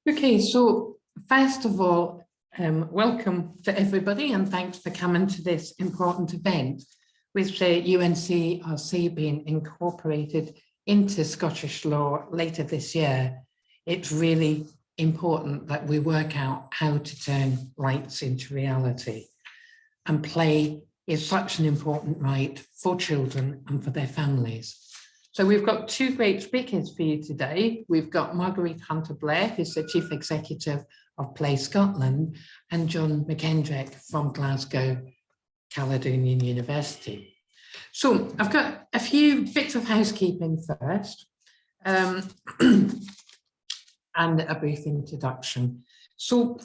Okay, so first of all, welcome to everybody and thanks for coming to this important event with the UNCRC being incorporated into Scottish law later this year. It's really important that we work out how to turn rights into reality. And play is such an important right for children and for their families. So we've got two great speakers for you today. We've got Marguerite Hunter Blair, who's the Chief Executive of Play Scotland, and John McKendrick from Glasgow Caledonian University. So I've got a few bits of housekeeping first, and a brief introduction. So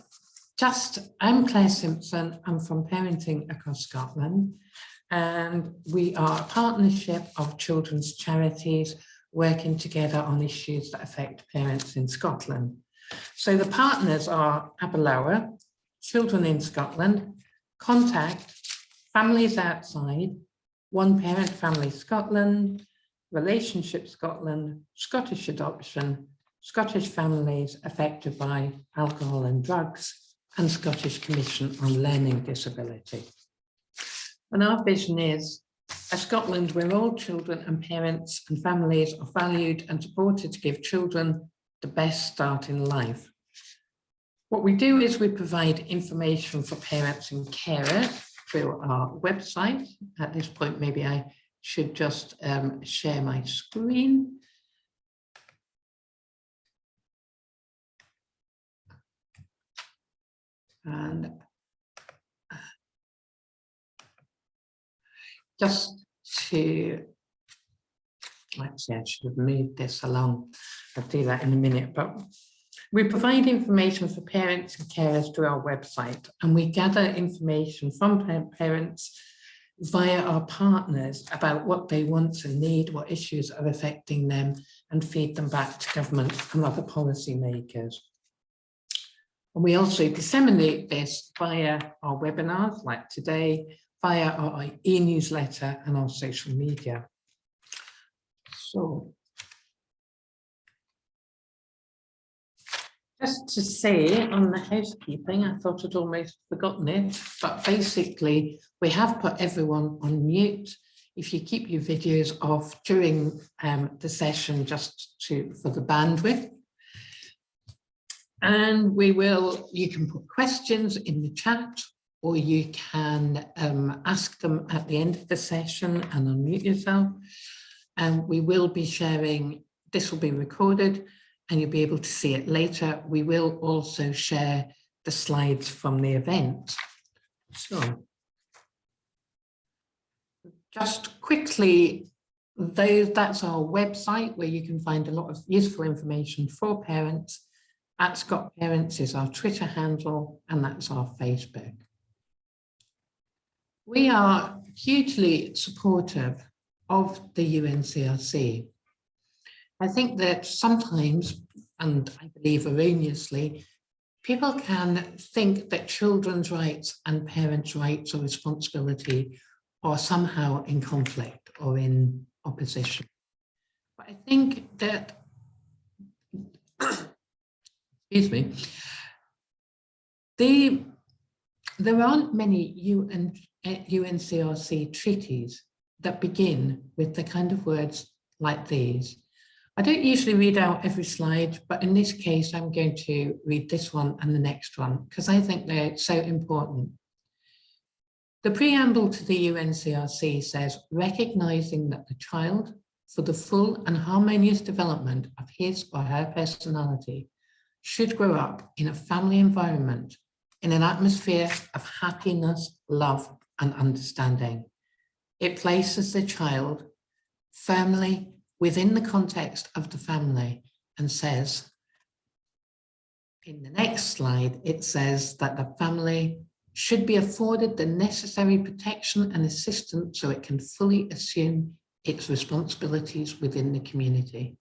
I'm Claire Simpson, I'm from Parenting Across Scotland, and we are a partnership of children's charities working together on issues that affect parents in Scotland. So the partners are Aberlour, Children in Scotland, Contact, Families Outside, One Parent Family Scotland, Relationship Scotland, Scottish Adoption, Scottish Families Affected by Alcohol and Drugs, and Scottish Commission on Learning Disability. And our vision is a Scotland where all children and parents and families are valued and supported to give children the best start in life. What we do is we provide information for parents and carers through our website. At this point, maybe I should just share my screen. And just to, let's see, I should have moved this along. I'll do that in a minute, but we provide information for parents and carers through our website, and we gather information from parents via our partners about what they want and need, what issues are affecting them, and feed them back to government and other policymakers. And we also disseminate this via our webinars like today, via our e-newsletter and our social media. So, just to say on the housekeeping, I thought I'd almost forgotten it, but basically we have put everyone on mute. If you keep your videos off during the session just for the bandwidth. And you can put questions in the chat, or you can ask them at the end of the session and unmute yourself. And we will be sharing, this will be recorded and you'll be able to see it later. We will also share the slides from the event. So, just quickly, that's our website where you can find a lot of useful information for parents. @ScotParents is our Twitter handle, and that's our Facebook. We are hugely supportive of the UNCRC. I think that sometimes, and I believe erroneously, people can think that children's rights and parents' rights or responsibility are somehow in conflict or in opposition. But I think that excuse me, there aren't many UNCRC treaties that begin with the kind of words like these. I don't usually read out every slide, but in this case, I'm going to read this one and the next one because I think they're so important. The preamble to the UNCRC says, recognizing that the child, for the full and harmonious development of his or her personality, should grow up in a family environment in an atmosphere of happiness, love, and understanding. It places the child firmly within the context of the family and says, in the next slide, it says that the family should be afforded the necessary protection and assistance so it can fully assume its responsibilities within the community.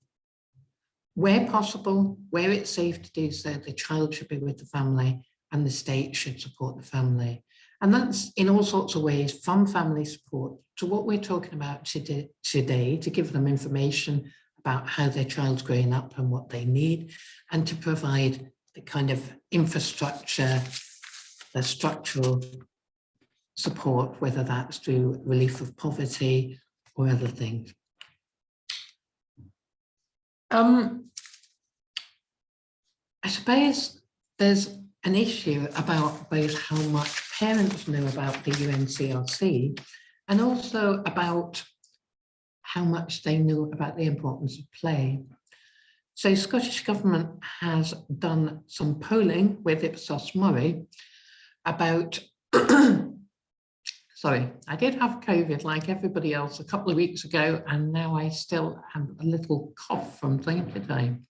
Where possible, where it's safe to do so, the child should be with the family and the state should support the family. And that's in all sorts of ways, from family support to what we're talking about today, to give them information about how their child's growing up and what they need, and to provide the kind of infrastructure, the structural support, whether that's through relief of poverty or other things. I suppose there's an issue about both how much parents know about the UNCRC and also about how much they know about the importance of play. So Scottish Government has done some polling with Ipsos Murray about, sorry, I did have COVID like everybody else a couple of weeks ago, and now I still have a little cough from time to time.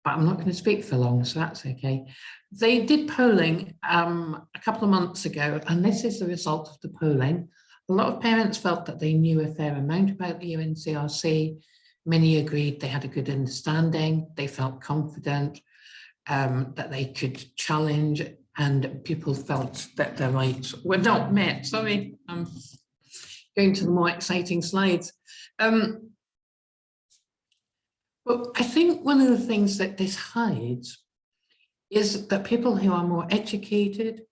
But I'm not going to speak for long, so that's okay. They did polling a couple of months ago, and this is the result of the polling. A lot of parents felt that they knew a fair amount about the UNCRC. Many agreed they had a good understanding. They felt confident that they could challenge, and people felt that their rights were not met. Sorry, I'm going to the more exciting slides. Well, I think one of the things that this hides is that people who are more educated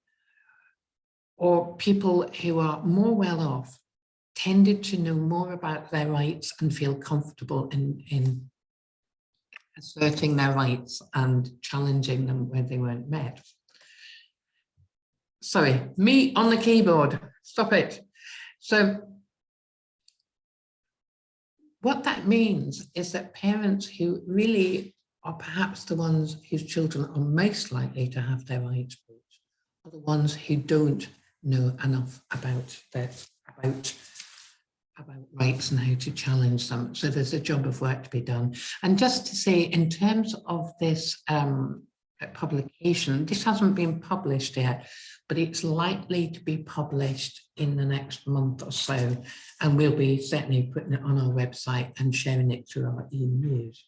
or people who are more well off tended to know more about their rights and feel comfortable in asserting their rights and challenging them where they weren't met. Sorry, me on the keyboard, stop it. So what that means is that parents who really are perhaps the ones whose children are most likely to have their rights breached are the ones who don't know enough about rights and how to challenge them. So there's a job of work to be done. And just to say, in terms of this publication, this hasn't been published yet, but it's likely to be published in the next month or so. And we'll be certainly putting it on our website and sharing it through our e-news.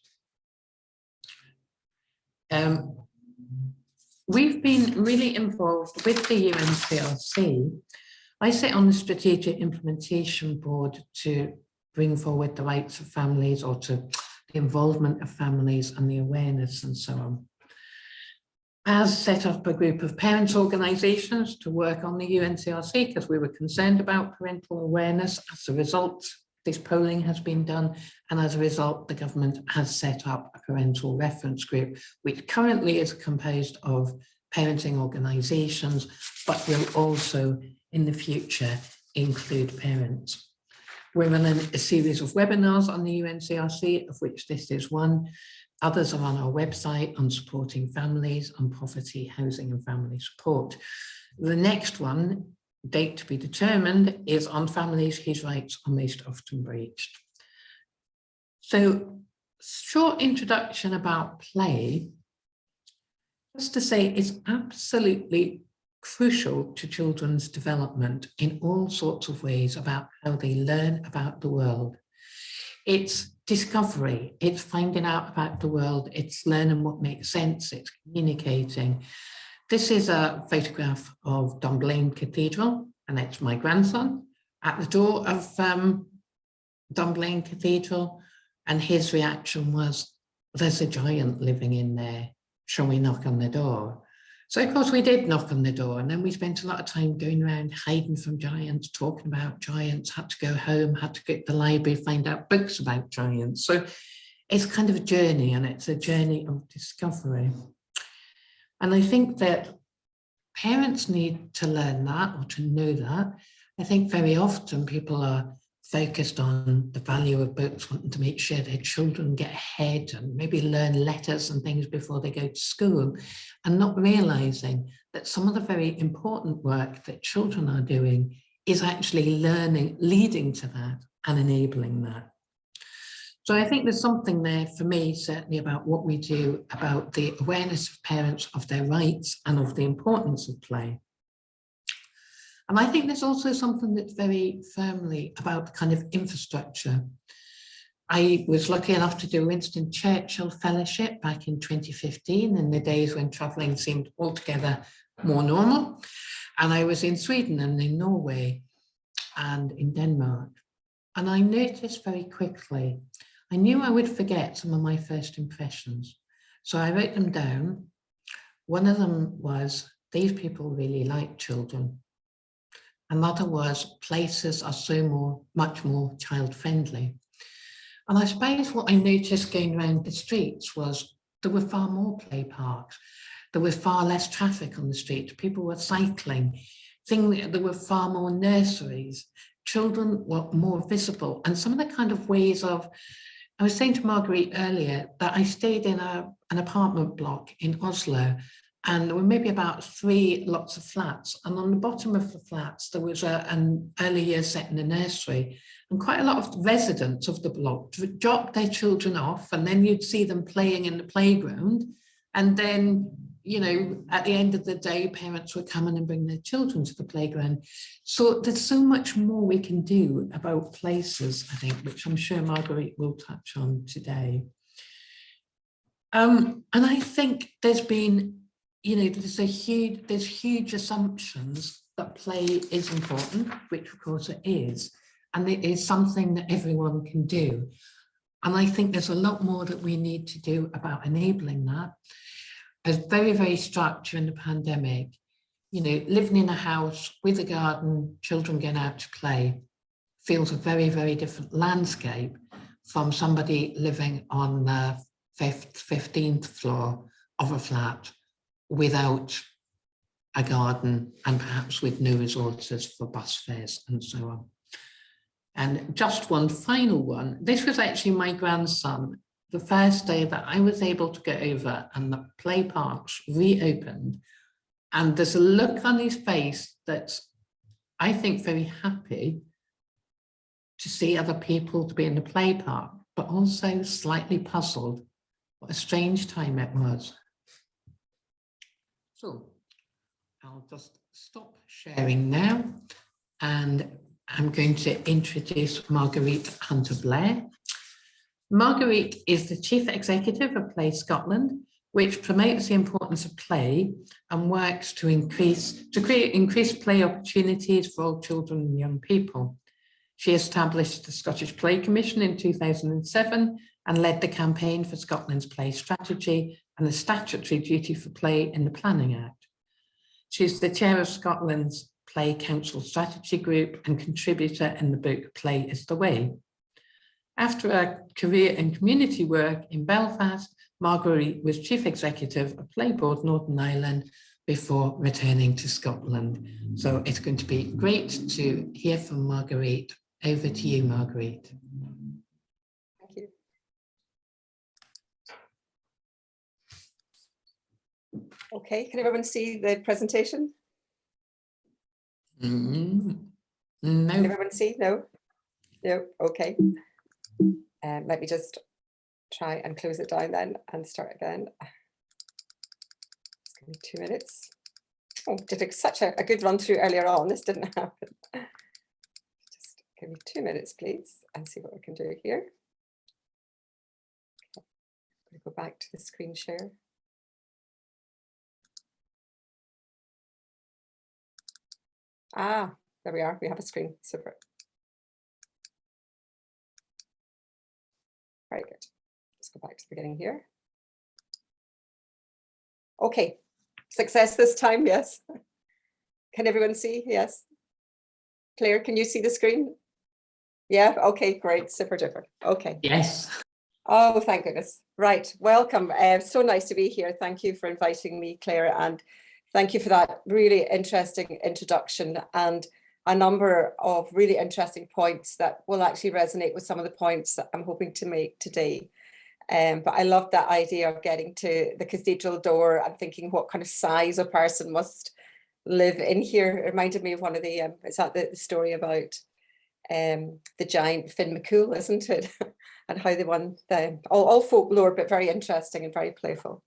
We've been really involved with the UNCRC. I sit on the Strategic Implementation Board to bring forward the rights of families, or to the involvement of families and the awareness and so on. Has set up a group of parents' organisations to work on the UNCRC because we were concerned about parental awareness. As a result, this polling has been done, and as a result, the government has set up a parental reference group, which currently is composed of parenting organisations, but will also in the future include parents. We're running a series of webinars on the UNCRC, of which this is one. Others are on our website on supporting families, on poverty, housing and family support. The next one, date to be determined, is on families whose rights are most often breached. So, short introduction about play. Just to say, it's absolutely crucial to children's development in all sorts of ways about how they learn about the world. It's discovery, it's finding out about the world, it's learning what makes sense, it's communicating. This is a photograph of Dunblane Cathedral, and it's my grandson at the door of Dunblane Cathedral, and his reaction was, there's a giant living in there, shall we knock on the door? So of course we did knock on the door, and then we spent a lot of time going around hiding from giants, talking about giants, had to go home, had to get to the library, find out books about giants. So it's kind of a journey, and it's a journey of discovery. And I think that parents need to learn that, or to know that. I think very often people are focused on the value of books, wanting to make sure their children get ahead and maybe learn letters and things before they go to school, and not realizing that some of the very important work that children are doing is actually learning, leading to that and enabling that. So I think there's something there for me, certainly, about what we do about the awareness of parents of their rights and of the importance of play. And I think there's also something that's very firmly about the kind of infrastructure. I was lucky enough to do Winston Churchill Fellowship back in 2015, in the days when travelling seemed altogether more normal. And I was in Sweden and in Norway and in Denmark. And I noticed very quickly, I knew I would forget some of my first impressions, So I wrote them down. One of them was, these people really like children. Another was, places are much more child friendly. And I suppose what I noticed going around the streets was there were far more play parks. There was far less traffic on the street. People were cycling. There were far more nurseries. Children were more visible. And some of the kind of ways of, I was saying to Marguerite earlier that I stayed in an apartment block in Oslo, and there were maybe about 3 lots of flats. And on the bottom of the flats, there was an early years set in a nursery. And quite a lot of residents of the block dropped their children off, and then you'd see them playing in the playground. And then, you know, at the end of the day, parents would come in and bring their children to the playground. So there's so much more we can do about places, I think, which I'm sure Marguerite will touch on today. And I think there's been, you know, there's huge assumptions that play is important, which of course it is, and it is something that everyone can do. And I think there's a lot more that we need to do about enabling that. I was very, very struck during the pandemic, you know, living in a house with a garden, children going out to play, feels a very, very different landscape from somebody living on the 15th floor of a flat without a garden and perhaps with no resources for bus fares and so on. And just one final one, this was actually my grandson, the first day that I was able to get over and the play parks reopened. And there's a look on his face that's, I think, very happy to see other people to be in the play park, but also slightly puzzled. What a strange time it was. So I'll just stop sharing now, and I'm going to introduce Marguerite Hunter Blair. Marguerite is the Chief Executive of Play Scotland, which promotes the importance of play and works to create increased play opportunities for all children and young people. She established the Scottish Play Commission in 2007 and led the campaign for Scotland's play strategy and the statutory duty for play in the Planning Act. She's the chair of Scotland's Play Council Strategy Group and contributor in the book Play is the Way. After a career in community work in Belfast, Marguerite was Chief Executive of Play Board Northern Ireland before returning to Scotland. So it's going to be great to hear from Marguerite. Over to you, Marguerite. Thank you. Okay, can everyone see the presentation? No. Can everyone see? No? No, okay. Let me just try and close it down then and start again. Just give me 2 minutes. Oh, did such a good run through earlier on. This didn't happen. Just give me 2 minutes, please, and see what we can do here. Okay. I'm going to go back to the screen share. Ah, there we are. We have a screen. Super. Very good. Let's go back to the beginning here. Okay, success this time, yes. Can everyone see? Yes. Claire, can you see the screen? Yeah, okay, great, super duper. Okay. Yes. Oh, thank goodness. Right, welcome. So nice to be here. Thank you for inviting me, Claire, and thank you for that really interesting introduction and a number of really interesting points that will actually resonate with some of the points that I'm hoping to make today. But I love that idea of getting to the cathedral door and thinking what kind of size a person must live in here. It reminded me of one of the, is that the story about the giant Finn McCool, isn't it? And how they won the, all folklore, but very interesting and very playful.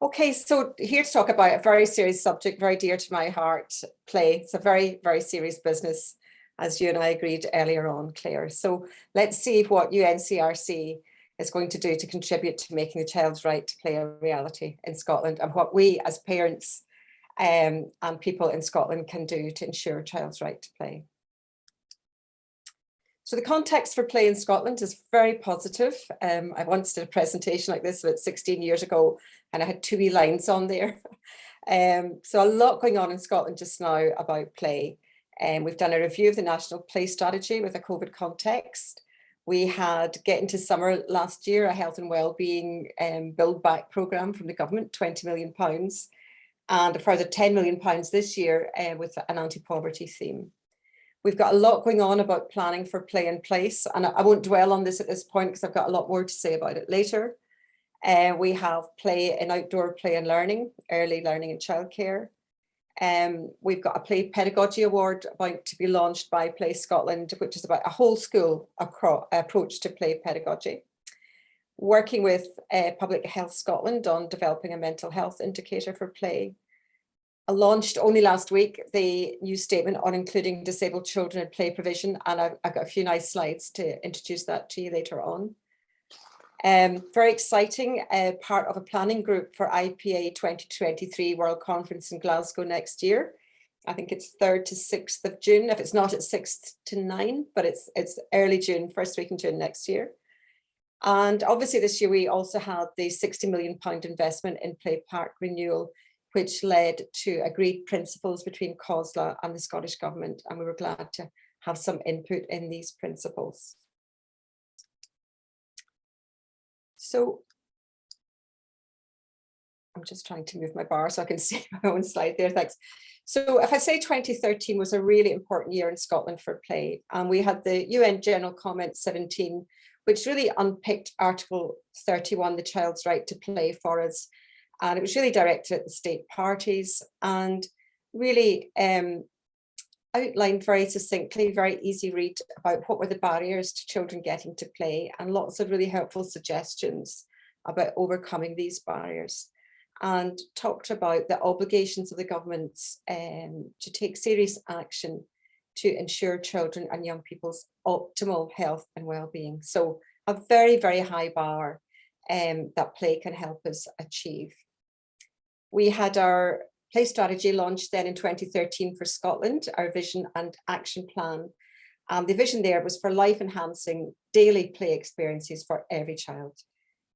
Okay, so here to talk about a very serious subject, very dear to my heart, play. It's a very, very serious business, as you and I agreed earlier on, Claire. So let's see what UNCRC is going to do to contribute to making the child's right to play a reality in Scotland, and what we as parents and people in Scotland can do to ensure child's right to play. So the context for play in Scotland is very positive. I once did a presentation like this about 16 years ago, and I had 2 wee lines on there. So a lot going on in Scotland just now about play. We've done a review of the National Play Strategy with a COVID context. We had, getting to summer last year, a health and wellbeing build back programme from the government, £20 million, and a further £10 million this year with an anti-poverty theme. We've got a lot going on about planning for play in place, and I won't dwell on this at this point because I've got a lot more to say about it later. We have play in outdoor play and learning, early learning and childcare. We've got a play pedagogy award about to be launched by Play Scotland, which is about a whole school approach to play pedagogy. Working with Public Health Scotland on developing a mental health indicator for play. I launched only last week the new statement on including disabled children in play provision, and I've got a few nice slides to introduce that to you later on. Very exciting, part of a planning group for IPA 2023 World Conference in Glasgow next year. I think it's 3rd to 6th of June, if it's not at 6th to 9th, but it's early June, first week in June next year. And obviously this year we also had the £60 million investment in Play Park renewal, which led to agreed principles between COSLA and the Scottish Government, and we were glad to have some input in these principles. So I'm just trying to move my bar so I can see my own slide there, thanks. So if I say 2013 was a really important year in Scotland for play, and we had the UN General Comment 17, which really unpicked Article 31, the child's right to play, for us. And it was really directed at the state parties and really outlined very succinctly, very easy read about what were the barriers to children getting to play, and lots of really helpful suggestions about overcoming these barriers, and talked about the obligations of the governments to take serious action to ensure children and young people's optimal health and well-being. So a very, very high bar that play can help us achieve. We had our play strategy launched then in 2013 for Scotland, our vision and action plan. The vision there was for life-enhancing daily play experiences for every child.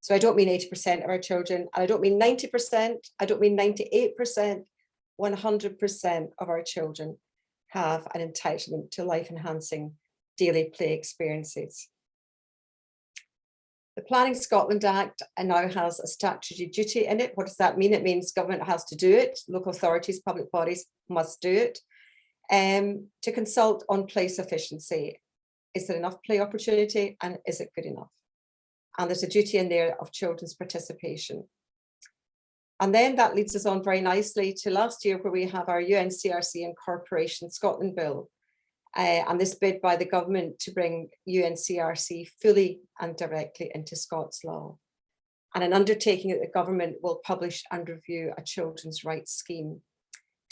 So I don't mean 80% of our children, and I don't mean 90%, I don't mean 98%, 100% of our children have an entitlement to life-enhancing daily play experiences. The Planning Scotland Act now has a statutory duty in it. What does that mean? It means government has to do it. Local authorities, public bodies must do it. To consult on play sufficiency. Is there enough play opportunity, and is it good enough? And there's a duty in there of children's participation. And then that leads us on very nicely to last year, where we have our UNCRC and Corporation Scotland Bill. And this bid by the government to bring UNCRC fully and directly into Scots law. And an undertaking that the government will publish and review a children's rights scheme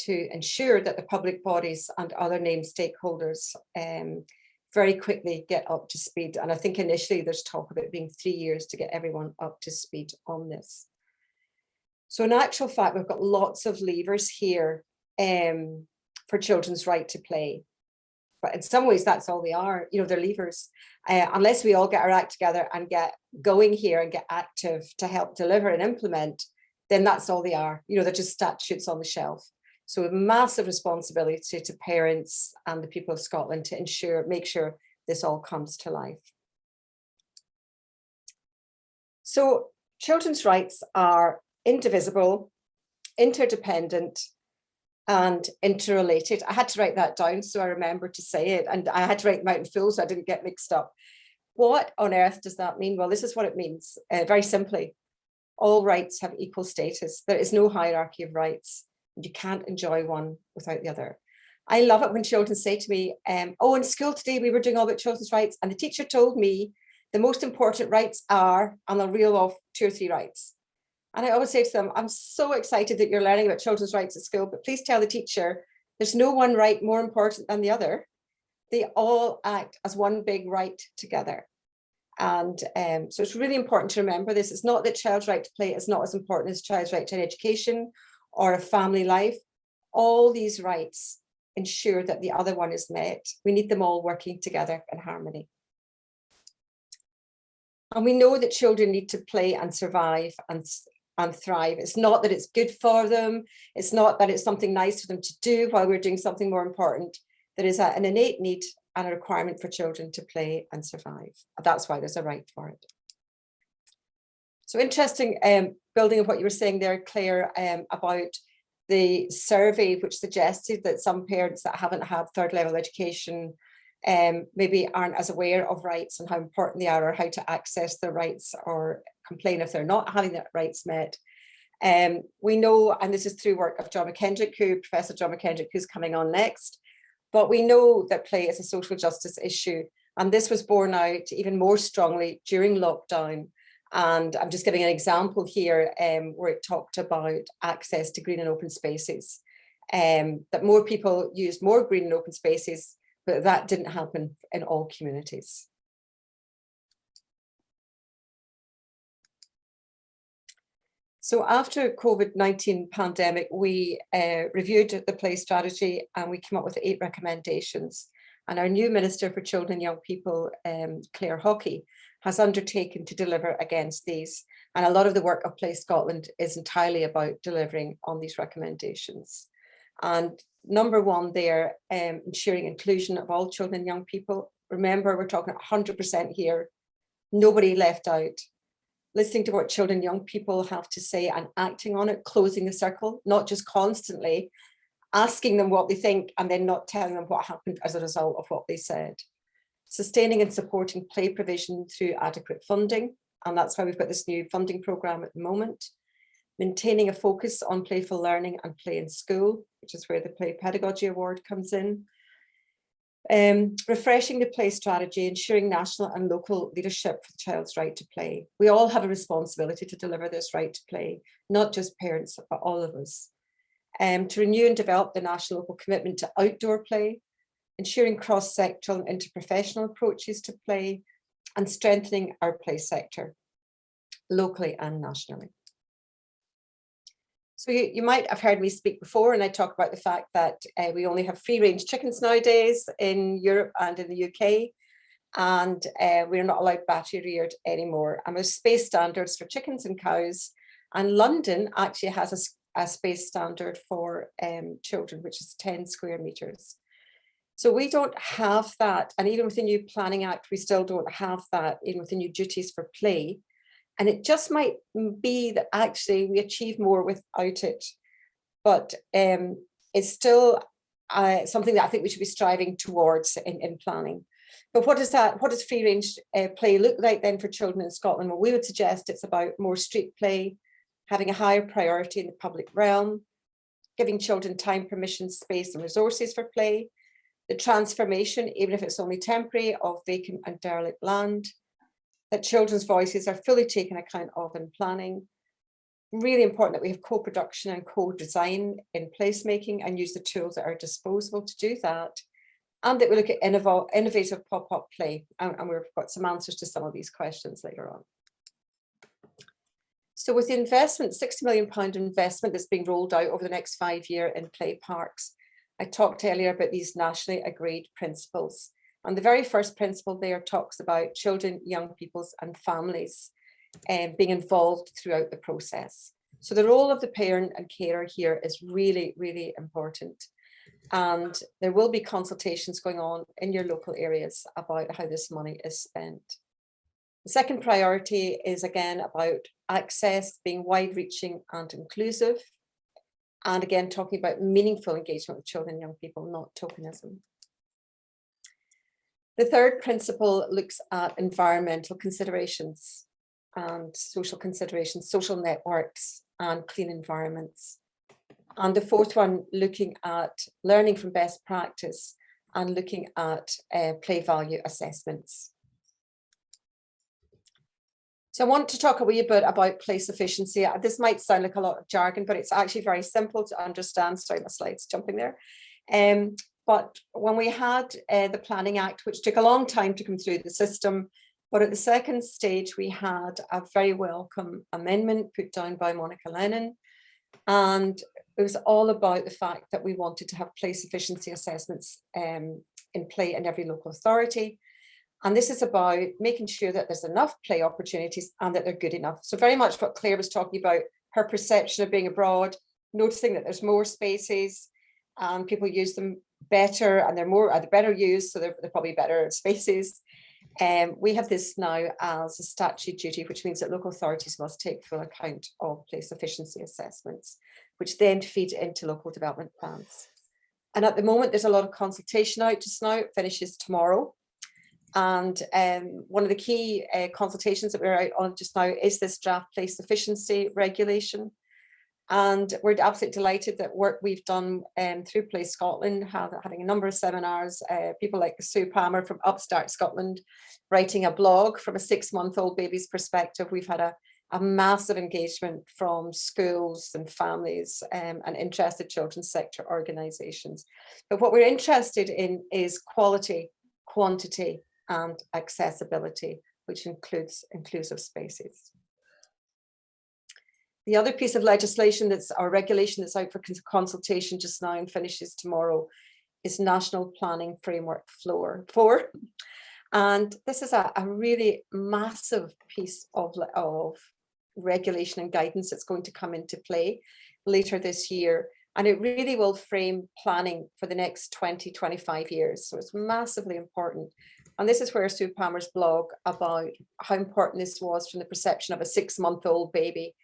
to ensure that the public bodies and other named stakeholders very quickly get up to speed. And I think initially there's talk of it being 3 years to get everyone up to speed on this. So in actual fact, we've got lots of levers here for children's right to play. But in some ways, that's all they are, you know, they're levers. Unless we all get our act together and get going here and get active to help deliver and implement, then that's all they are. You know, they're just statutes on the shelf. So a massive responsibility to parents and the people of Scotland to make sure this all comes to life. So children's rights are indivisible, interdependent, and interrelated. I had to write that down so I remember to say it, and I had to write them out in full so I didn't get mixed up. What on earth does that mean? Well, this is what it means, very simply. All rights have equal status. There is no hierarchy of rights. You can't enjoy one without the other. I love it when children say to me, oh, in school today we were doing all about children's rights, and the teacher told me the most important rights are, and I'll reel off 2 or 3 rights. And I always say to them, I'm so excited that you're learning about children's rights at school, but please tell the teacher there's no one right more important than the other. They all act as one big right together. And so it's really important to remember this. It's not that child's right to play is not as important as child's right to an education or a family life. All these rights ensure that the other one is met. We need them all working together in harmony. And we know that children need to play and survive and thrive. It's not that it's good for them. It's not that it's something nice for them to do while we're doing something more important. There is an innate need and a requirement for children to play and survive. That's why there's a right for it. So interesting, building on what you were saying there, Claire, about the survey, which suggested that some parents that haven't had third level education maybe aren't as aware of rights and how important they are, or how to access their rights, or complain if they're not having their rights met. We know, and this is through work of John McKendrick, Professor John McKendrick, who's coming on next, but we know that play is a social justice issue, and this was borne out even more strongly during lockdown. And I'm just giving an example here where it talked about access to green and open spaces, that more people used more green and open spaces, but that didn't happen in all communities. So after COVID-19 pandemic, we reviewed the play strategy and we came up with 8 recommendations. And our new Minister for Children and Young People, Claire Hockey, has undertaken to deliver against these. And a lot of the work of Play Scotland is entirely about delivering on these recommendations. And number 1 there, ensuring inclusion of all children and young people. Remember, we're talking 100% here, nobody left out. Listening to what children and young people have to say and acting on it, closing the circle, not just constantly asking them what they think and then not telling them what happened as a result of what they said. Sustaining and supporting play provision through adequate funding, and that's why we've got this new funding programme at the moment. Maintaining a focus on playful learning and play in school, which is where the Play Pedagogy Award comes in. Refreshing the play strategy, ensuring national and local leadership for the child's right to play. We all have a responsibility to deliver this right to play, not just parents, but all of us. To renew and develop the national local commitment to outdoor play, ensuring cross-sectoral and interprofessional approaches to play, and strengthening our play sector, locally and nationally. So you might have heard me speak before, and I talk about the fact that we only have free-range chickens nowadays in Europe and in the UK, and we're not allowed battery reared anymore. And there's space standards for chickens and cows, and London actually has a space standard for children, which is 10 square metres. So we don't have that, and even with the new Planning Act, we still don't have that, even with the new duties for play. And it just might be that actually we achieve more without it, but it's still something that I think we should be striving towards in planning. But what does free range play look like then for children in Scotland? Well, we would suggest it's about more street play, having a higher priority in the public realm, giving children time, permission, space and resources for play, the transformation, even if it's only temporary, of vacant and derelict land, that children's voices are fully taken account of in planning. Really important that we have co-production and co-design in placemaking and use the tools at our disposal to do that. And that we look at innovative pop-up play. And we've got some answers to some of these questions later on. So with the investment, £60 million investment that's being rolled out over the next 5 years in play parks, I talked earlier about these nationally agreed principles. And the very first principle there talks about children, young peoples and families being involved throughout the process. So the role of the parent and carer here is really, really important. And there will be consultations going on in your local areas about how this money is spent. The second priority is again about access, being wide-reaching and inclusive. And again, talking about meaningful engagement with children and young people, not tokenism. The third principle looks at environmental considerations and social considerations, social networks and clean environments. And the fourth one, looking at learning from best practice and looking at play value assessments. So I want to talk a wee bit about play sufficiency. This might sound like a lot of jargon, but it's actually very simple to understand. Sorry, my slide's jumping there. But when we had the Planning Act, which took a long time to come through the system, but at the second stage, we had a very welcome amendment put down by Monica Lennon, And it was all about the fact that we wanted to have play sufficiency assessments in play in every local authority. And this is about making sure that there's enough play opportunities and that they're good enough. So very much what Claire was talking about, her perception of being abroad, noticing that there's more spaces and people use them better and they're better used, so they're probably better spaces. We have this now as a statute duty, which means that local authorities must take full account of place efficiency assessments, which then feed into local development plans. And at the moment, there's a lot of consultation out just now. It finishes tomorrow. And one of the key consultations that we're out on just now is this draft place efficiency regulation. And we're absolutely delighted that work we've done through Place Scotland, having a number of seminars, people like Sue Palmer from Upstart Scotland, writing a blog from a 6-month-old baby's perspective. We've had a massive engagement from schools and families and interested children's sector organisations. But what we're interested in is quality, quantity, and accessibility, which includes inclusive spaces. The other piece of legislation our regulation that's out for consultation just now and finishes tomorrow is National Planning Framework 4. And this is a really massive piece of regulation and guidance that's going to come into play later this year. And it really will frame planning for the next 20-25 years. So it's massively important. And this is where Sue Palmer's blog about how important this was from the perception of a 6-month-old baby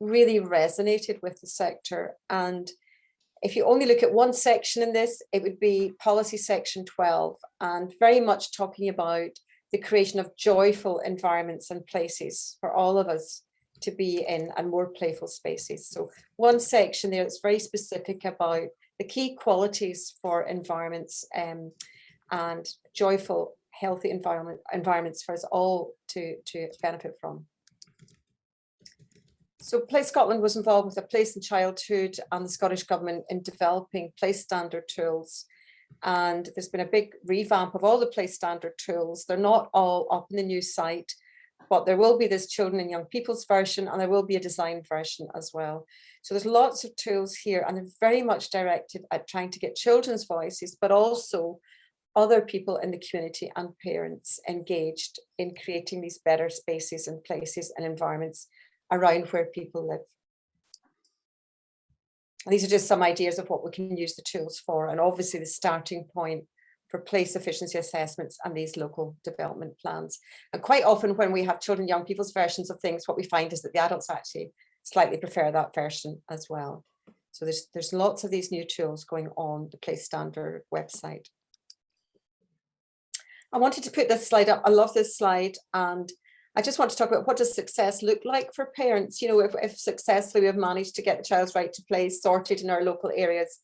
really resonated with the sector. And if you only look at one section in this, it would be policy section 12, and very much talking about the creation of joyful environments and places for all of us to be in, and more playful spaces. So one section there that's very specific about the key qualities for environments and joyful, healthy environments for us all to benefit from. So Place Scotland was involved with a Place in Childhood and the Scottish Government in developing place standard tools. And there's been a big revamp of all the place standard tools. They're not all up in the new site, but there will be this children and young people's version, and there will be a design version as well. So there's lots of tools here, and they're very much directed at trying to get children's voices, but also other people in the community and parents engaged in creating these better spaces and places and environments around where people live. And these are just some ideas of what we can use the tools for, and obviously the starting point for place efficiency assessments and these local development plans. And quite often when we have children, young people's versions of things, what we find is that the adults actually slightly prefer that version as well. So there's lots of these new tools going on the Place Standard website. I wanted to put this slide up. I love this slide, and I just want to talk about what does success look like for parents. You know, if successfully we have managed to get the child's right to play sorted in our local areas.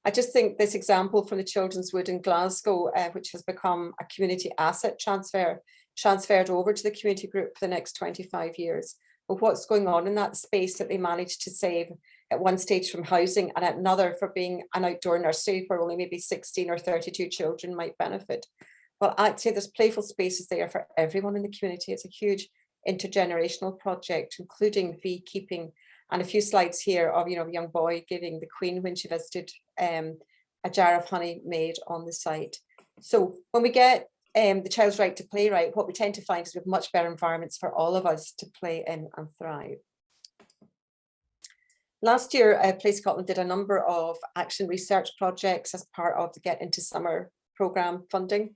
I just think this example from the Children's Wood in Glasgow, which has become a community asset transferred over to the community group for the next 25 years. But what's going on in that space that they managed to save at one stage from housing, and at another for being an outdoor nursery where only maybe 16 or 32 children might benefit. Well, I'd say there's playful spaces there for everyone in the community. It's a huge intergenerational project, including beekeeping, and a few slides here of, you know, a young boy giving the Queen when she visited a jar of honey made on the site. So when we get the child's right to play right, what we tend to find is we have much better environments for all of us to play in and thrive. Last year, Place Scotland did a number of action research projects as part of the Get Into Summer programme funding.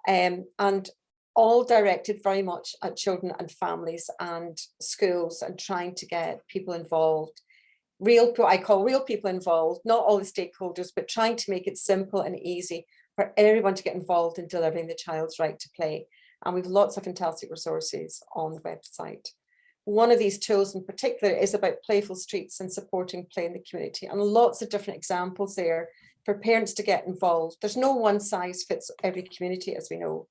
And all directed very much at children and families and schools, and trying to get people involved, I call real people involved, not all the stakeholders, but trying to make it simple and easy for everyone to get involved in delivering the child's right to play. And we've lots of fantastic resources on the website. One of these tools in particular is about Playful Streets and supporting play in the community, and lots of different examples there for parents to get involved. There's no one size fits every community, as we know,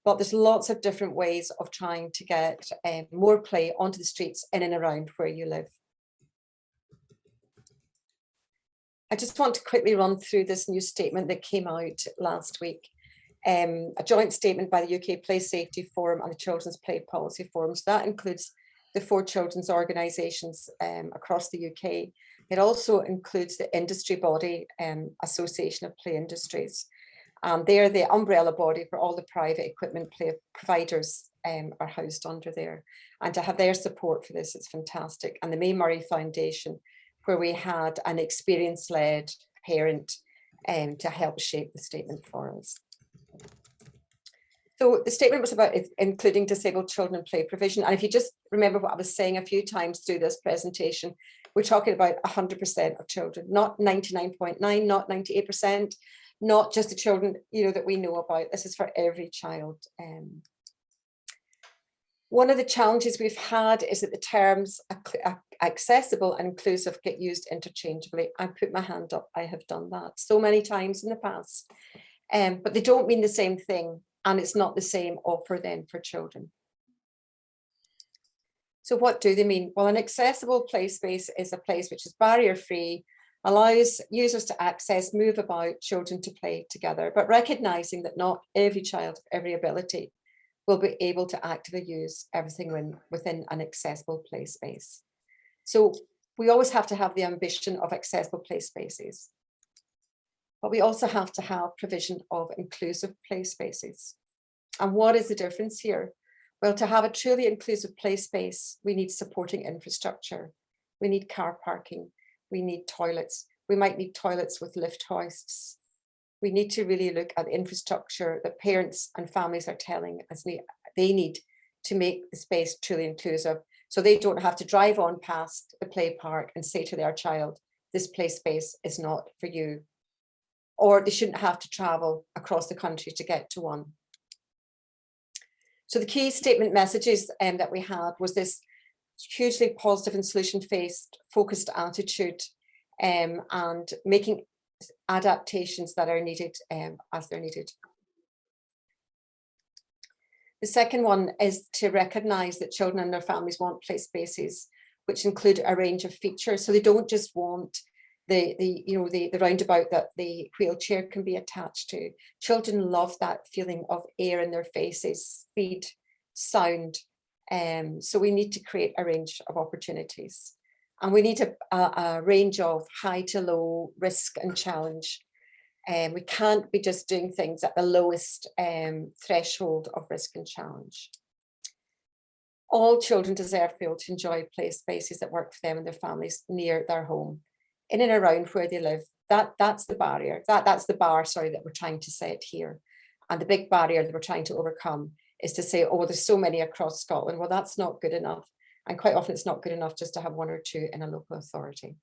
but there's lots of different ways of trying to get more play onto the streets in and around where you live. I just want to quickly run through this new statement that came out last week. A joint statement by the UK Play Safety Forum and the Children's Play Policy Forum. So that includes the 4 children's organisations across the UK. It also includes the industry body, Association of Play Industries. They're the umbrella body for all the private equipment play providers are housed under there. And to have their support for this is fantastic. And the May Murray Foundation, where we had an experience-led parent to help shape the statement for us. So the statement was about including disabled children in play provision. And if you just remember what I was saying a few times through this presentation, we're talking about 100% of children, not 99.9, not 98%, not just the children, you know, that we know about. This is for every child. One of the challenges we've had is that the terms accessible and inclusive get used interchangeably. I put my hand up, I have done that so many times in the past, but they don't mean the same thing, and it's not the same offer then for children. So what do they mean? Well, an accessible play space is a place which is barrier-free, allows users to access, move about, children to play together, but recognizing that not every child of every ability will be able to actively use everything within an accessible play space. So we always have to have the ambition of accessible play spaces, but we also have to have provision of inclusive play spaces. And what is the difference here? Well, to have a truly inclusive play space, we need supporting infrastructure. We need car parking. We need toilets. We might need toilets with lift hoists. We need to really look at the infrastructure that parents and families are telling us they need to make the space truly inclusive, so they don't have to drive on past the play park and say to their child, this play space is not for you. Or they shouldn't have to travel across the country to get to one. So the key statement messages that we had was this hugely positive and solution-based focused attitude, and making adaptations that are needed as they're needed. The second one is to recognise that children and their families want play spaces which include a range of features. So they don't just want the roundabout that the wheelchair can be attached to. Children love that feeling of air in their faces, speed, sound. So we need to create a range of opportunities. And we need a range of high to low risk and challenge. We can't be just doing things at the lowest threshold of risk and challenge. All children deserve to be able to enjoy play spaces that work for them and their families near their home, in and around where they live. That's the barrier. That's the bar, sorry, that we're trying to set here. And the big barrier that we're trying to overcome is to say, oh, there's so many across Scotland. Well, that's not good enough. And quite often it's not good enough just to have one or two in a local authority.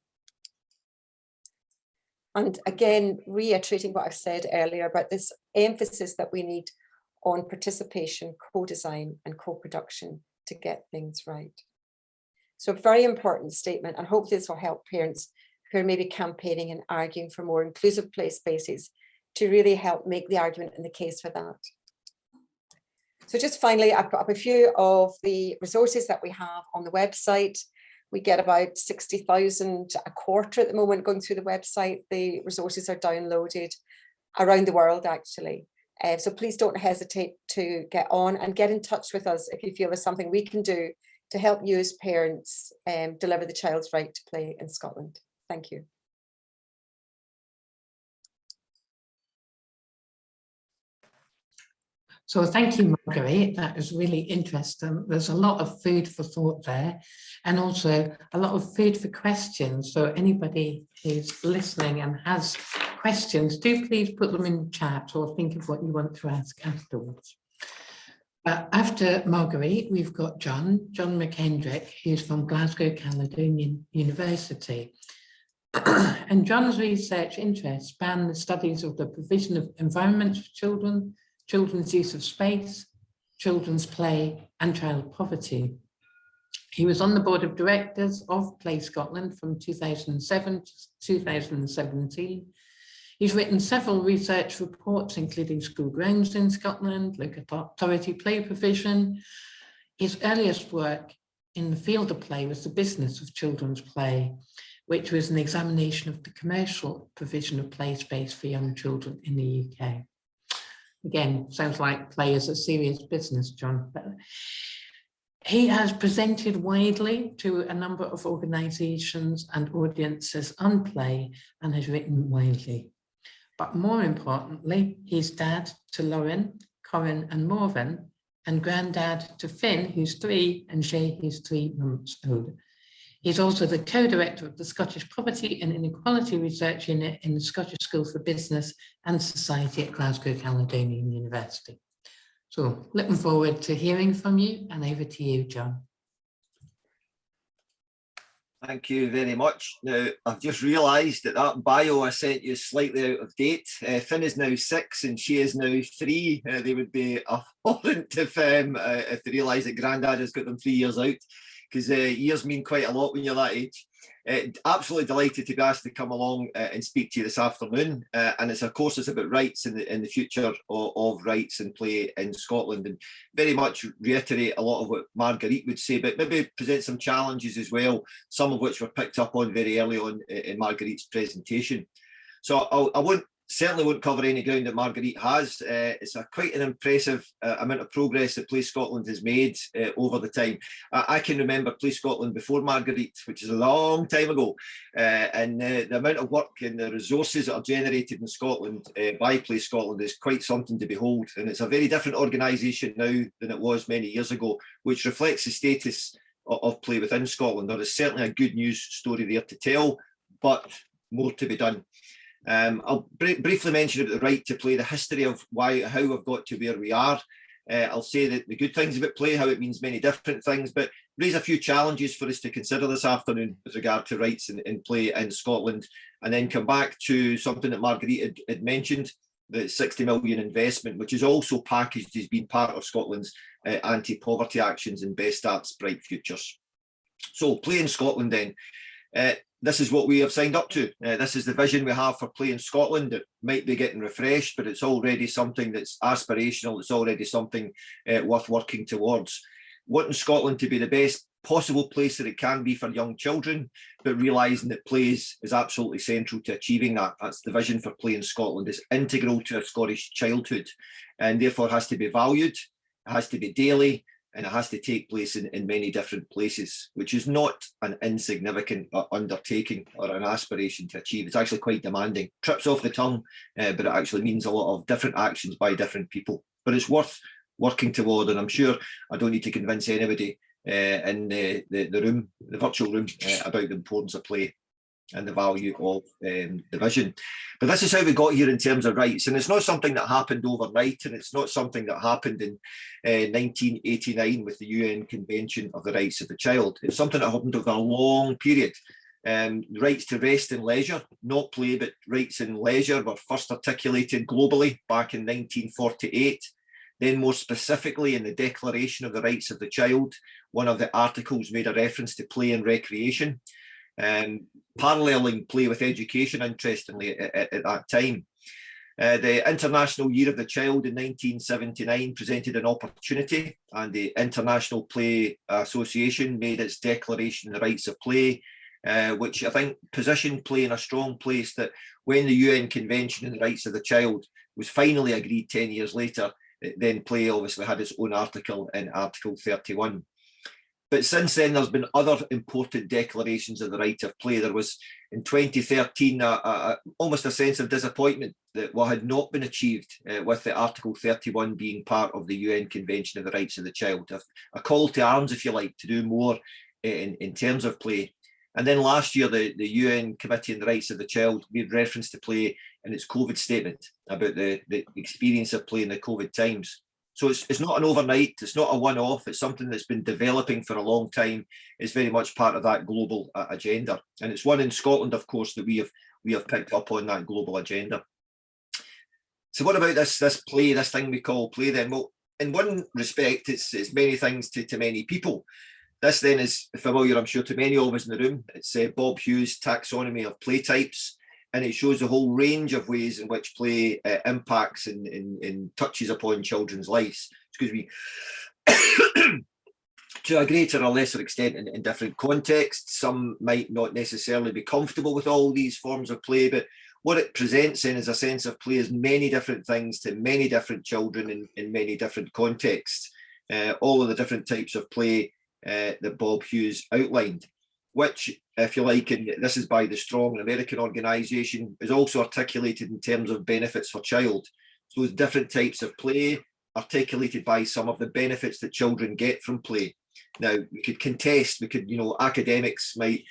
And again, reiterating what I've said earlier about this emphasis that we need on participation, co-design and co-production to get things right. So a very important statement, and hopefully this will help parents who are maybe campaigning and arguing for more inclusive play spaces to really help make the argument and the case for that. So just finally, I've put up a few of the resources that we have on the website. We get about 60,000 a quarter at the moment going through the website. The resources are downloaded around the world, actually. So please don't hesitate to get on and get in touch with us if you feel there's something we can do to help you as parents deliver the child's right to play in Scotland. Thank you. So thank you, Marguerite. That was really interesting. There's a lot of food for thought there, and also a lot of food for questions. So anybody who's listening and has questions, do please put them in chat or think of what you want to ask afterwards. After Marguerite, we've got John McKendrick, who's from Glasgow Caledonian University. And John's research interests span the studies of the provision of environments for children, children's use of space, children's play, and child poverty. He was on the board of directors of Play Scotland from 2007 to 2017. He's written several research reports, including school grounds in Scotland, local authority play provision. His earliest work in the field of play was the business of children's play, which was an examination of the commercial provision of play space for young children in the UK. Again, sounds like play is a serious business, John. He has presented widely to a number of organisations and audiences on play and has written widely. But more importantly, he's dad to Lauren, Corin and Morven, and granddad to Finn, who's 3, and Shay, who's 3 months old. He's also the co-director of the Scottish Poverty and Inequality Research Unit in the Scottish School for Business and Society at Glasgow Caledonian University. So looking forward to hearing from you, and over to you, John. Thank you very much. Now, I've just realised that that bio I sent you is slightly out of date. Finn is now 6 and she is now 3. They would be abhorrent if they realise that Grandad has got them 3 years out, because years mean quite a lot when you're that age. Absolutely delighted to be asked to come along and speak to you this afternoon. And it's, of course, it's about rights in the future of rights and play in Scotland, and very much reiterate a lot of what Marguerite would say, but maybe present some challenges as well, some of which were picked up on very early on in Marguerite's presentation. So I certainly won't cover any ground that Marguerite has. It's quite an impressive amount of progress that Play Scotland has made over the time. I can remember Play Scotland before Marguerite, which is a long time ago, and the amount of work and the resources that are generated in Scotland by Play Scotland is quite something to behold. And it's a very different organisation now than it was many years ago, which reflects the status of play within Scotland. There is certainly a good news story there to tell, but more to be done. I'll briefly mention about the right to play, the history of how we've got to where we are. I'll say that the good things about play, how it means many different things, but raise a few challenges for us to consider this afternoon with regard to rights in play in Scotland, and then come back to something that Marguerite had mentioned, the 60 million investment, which is also packaged as being part of Scotland's anti-poverty actions and Best Starts, Bright Futures. So play in Scotland then. This is what we have signed up to. This is the vision we have for play in Scotland. It might be getting refreshed, but it's already something that's aspirational. It's already something worth working towards. Wanting Scotland to be the best possible place that it can be for young children, but realising that play is absolutely central to achieving that. That's the vision for play in Scotland. It's integral to a Scottish childhood, and therefore has to be valued, it has to be daily, and it has to take place in many different places, which is not an insignificant undertaking or an aspiration to achieve. It's actually quite demanding. Trips off the tongue, but it actually means a lot of different actions by different people. But it's worth working toward, and I'm sure I don't need to convince anybody in the room, the virtual room, about the importance of play and the value of the vision. But this is how we got here in terms of rights, and it's not something that happened overnight, and it's not something that happened in 1989 with the UN Convention of the Rights of the Child. It's something that happened over a long period. Rights to rest and leisure, not play, but rights and leisure were first articulated globally back in 1948. Then more specifically in the Declaration of the Rights of the Child, one of the articles made a reference to play and recreation, paralleling play with education, interestingly, at that time. The International Year of the Child in 1979 presented an opportunity, and the International Play Association made its Declaration on the Rights of Play, which I think positioned play in a strong place, that when the UN Convention on the Rights of the Child was finally agreed 10 years later, then play obviously had its own article in Article 31. But since then, there's been other important declarations of the right of play. There was, in 2013, almost a sense of disappointment that what had not been achieved with the Article 31 being part of the UN Convention of the Rights of the Child. A call to arms, if you like, to do more in terms of play. And then last year, the UN Committee on the Rights of the Child made reference to play in its COVID statement about the experience of play in the COVID times. So it's not an overnight, it's not a one-off, it's something that's been developing for a long time. It's very much part of that global agenda. And it's one in Scotland, of course, that we have picked up on that global agenda. So what about this play, this thing we call play then? Well, in one respect, it's many things to many people. This then is familiar, I'm sure, to many of us in the room. It's Bob Hughes' taxonomy of play types, and it shows a whole range of ways in which play impacts and touches upon children's lives, excuse me, to a greater or lesser extent in different contexts. Some might not necessarily be comfortable with all these forms of play, but what it presents in is a sense of play as many different things to many different children in many different contexts. all of the different types of play that Bob Hughes outlined, which, if you like, and this is by the Strong, an American organisation, is also articulated in terms of benefits for child. So those different types of play articulated by some of the benefits that children get from play. Now, we could contest, academics might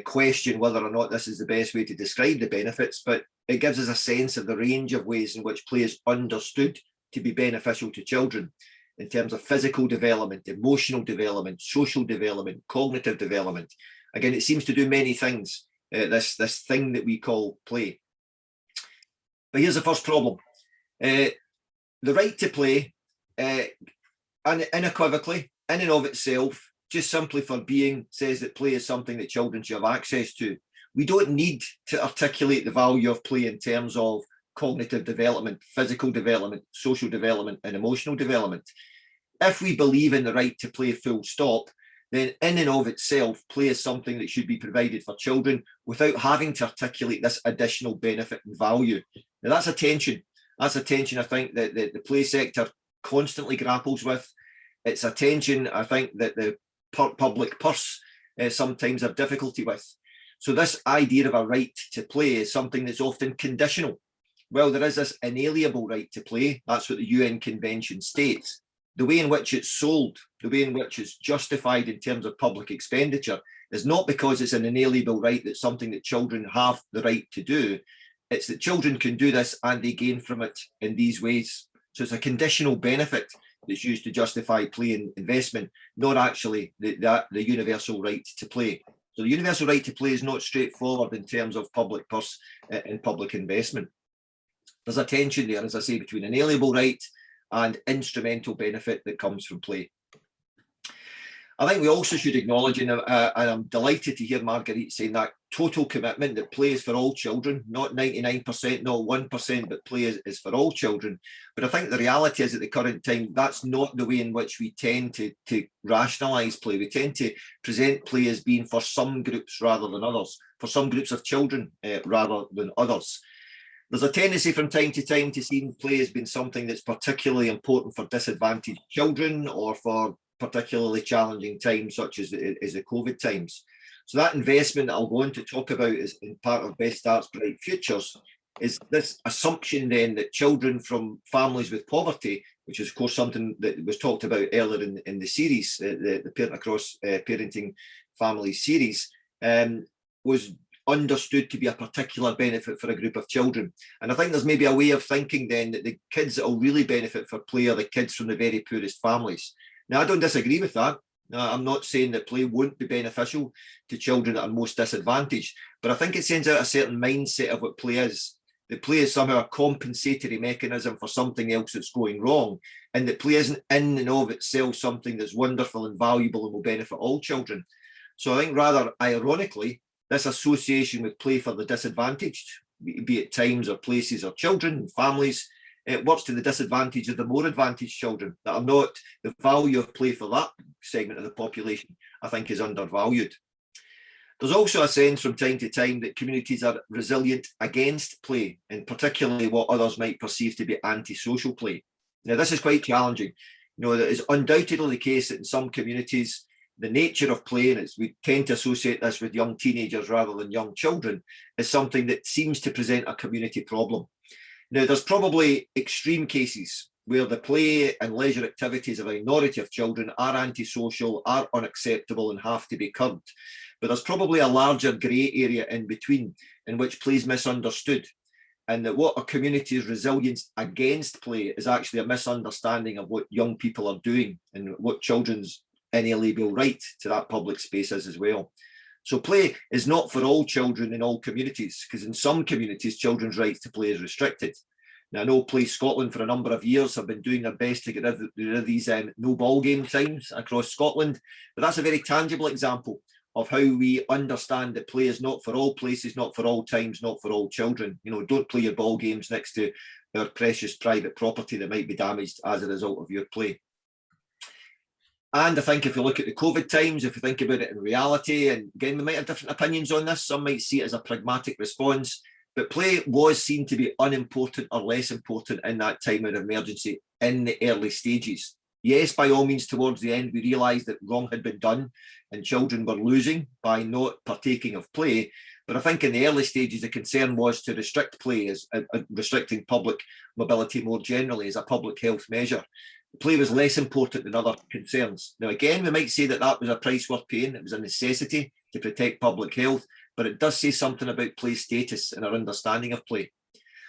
question whether or not this is the best way to describe the benefits, but it gives us a sense of the range of ways in which play is understood to be beneficial to children in terms of physical development, emotional development, social development, cognitive development. Again, it seems to do many things, this thing that we call play. But here's the first problem. The right to play, unequivocally, in and of itself, just simply for being, says that play is something that children should have access to. We don't need to articulate the value of play in terms of cognitive development, physical development, social development, and emotional development. If we believe in the right to play full stop, then in and of itself, play is something that should be provided for children without having to articulate this additional benefit and value. Now, that's a tension. That's a tension, I think, that the play sector constantly grapples with. It's a tension, I think, that the public purse sometimes have difficulty with. So this idea of a right to play is something that's often conditional. Well, there is this inalienable right to play. That's what the UN Convention states. The way in which it's sold, the way in which it's justified in terms of public expenditure is not because it's an inalienable right, that's something that children have the right to do. It's that children can do this and they gain from it in these ways. So it's a conditional benefit that's used to justify play and investment, not actually the universal right to play. So the universal right to play is not straightforward in terms of public purse and public investment. There's a tension there, as I say, between an inalienable right and instrumental benefit that comes from play. I think we also should acknowledge, and I'm delighted to hear Marguerite saying that total commitment that play is for all children, not 99%, not 1%, but play is for all children. But I think the reality is at the current time, that's not the way in which we tend to rationalise play. We tend to present play as being for some groups rather than others, for some groups of children rather than others. There's a tendency from time to time to see play as being something that's particularly important for disadvantaged children or for particularly challenging times such as the COVID times. So that investment that I'll go on to talk about is in part of Best Starts Bright Futures, is this assumption then that children from families with poverty, which is of course something that was talked about earlier in the series, the Parent Across Parenting Families series, was understood to be a particular benefit for a group of children. And I think there's maybe a way of thinking then that the kids that will really benefit for play are the kids from the very poorest families. Now, I don't disagree with that. I'm not saying that play won't be beneficial to children that are most disadvantaged, but I think it sends out a certain mindset of what play is. That play is somehow a compensatory mechanism for something else that's going wrong, and that play isn't in and of itself something that's wonderful and valuable and will benefit all children. So I think rather ironically, this association with play for the disadvantaged, be it times or places or children and families, it works to the disadvantage of the more advantaged children that are not. The value of play for that segment of the population, I think, is undervalued. There's also a sense from time to time that communities are resilient against play, and particularly what others might perceive to be antisocial play. Now, this is quite challenging. That is undoubtedly the case that in some communities, the nature of play, and we tend to associate this with young teenagers rather than young children, is something that seems to present a community problem. Now, there's probably extreme cases where the play and leisure activities of a minority of children are antisocial, are unacceptable and have to be curbed. But there's probably a larger grey area in between in which play is misunderstood, and that what a community's resilience against play is actually a misunderstanding of what young people are doing and what children's inalienable right to that public space is as well. So play is not for all children in all communities, because in some communities, children's rights to play is restricted. Now, I know Play Scotland for a number of years have been doing their best to get rid of these no ball game times across Scotland, but that's a very tangible example of how we understand that play is not for all places, not for all times, not for all children. Don't play your ball games next to our precious private property that might be damaged as a result of your play. And I think if you look at the COVID times, if you think about it in reality, and again, we might have different opinions on this, some might see it as a pragmatic response, but play was seen to be unimportant or less important in that time of emergency in the early stages. Yes, by all means, towards the end, we realised that wrong had been done and children were losing by not partaking of play. But I think in the early stages, the concern was to restrict play, as restricting public mobility more generally as a public health measure. Play was less important than other concerns. Now, again, we might say that that was a price worth paying. It was a necessity to protect public health, but it does say something about play status and our understanding of play.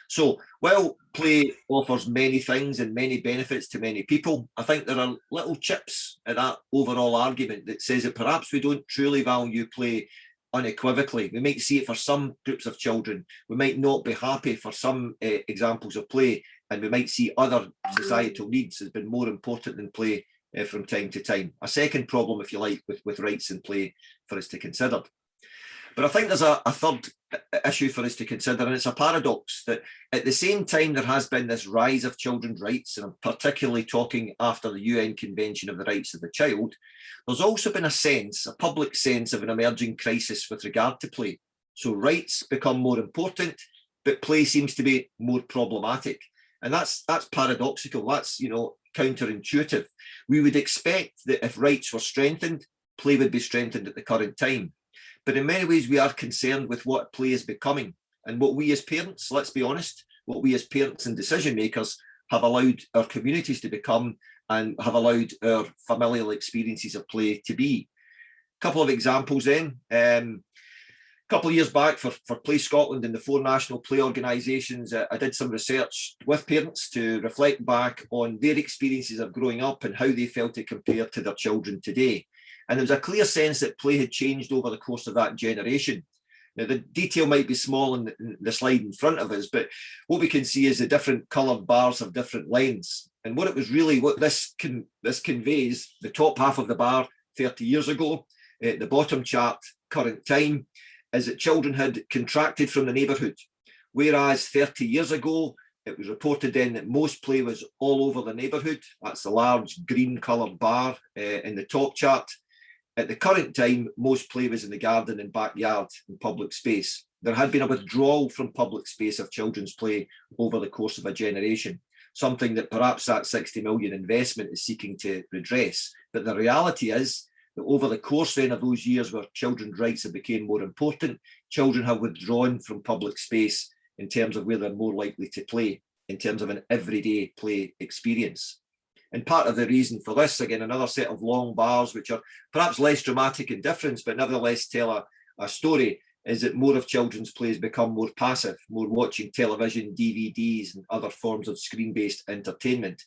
So while play offers many things and many benefits to many people, I think there are little chips at that overall argument that says that perhaps we don't truly value play unequivocally. We might see it for some groups of children. We might not be happy for some examples of play, and we might see other societal needs as being more important than play from time to time. A second problem, if you like, with rights in play for us to consider. But I think there's a third issue for us to consider, and it's a paradox that at the same time there has been this rise of children's rights, and I'm particularly talking after the UN Convention of the Rights of the Child, there's also been a public sense of an emerging crisis with regard to play. So rights become more important, but play seems to be more problematic. And that's paradoxical, that's, you know, counterintuitive. We would expect that if rights were strengthened, play would be strengthened at the current time. But in many ways, we are concerned with what play is becoming, and what we as parents, let's be honest, what we as parents and decision makers have allowed our communities to become and have allowed our familial experiences of play to be. A couple of examples then. A couple of years back for Play Scotland and the 4 national play organisations, I did some research with parents to reflect back on their experiences of growing up and how they felt it compared to their children today. And there was a clear sense that play had changed over the course of that generation. Now, the detail might be small in the slide in front of us, but what we can see is the different coloured bars of different lengths. And what this conveys, the top half of the bar 30 years ago, the bottom chart, current time, is that children had contracted from the neighbourhood. Whereas 30 years ago, it was reported then that most play was all over the neighbourhood. That's the large green coloured bar in the top chart. At the current time, most play was in the garden and backyard in public space. There had been a withdrawal from public space of children's play over the course of a generation, something that perhaps that 60 million investment is seeking to redress. But the reality is that over the course then of those years where children's rights have become more important, children have withdrawn from public space in terms of where they're more likely to play, in terms of an everyday play experience. And part of the reason for this, again, another set of long bars, which are perhaps less dramatic in difference, but nevertheless tell a story, is that more of children's plays become more passive, more watching television, DVDs, and other forms of screen-based entertainment,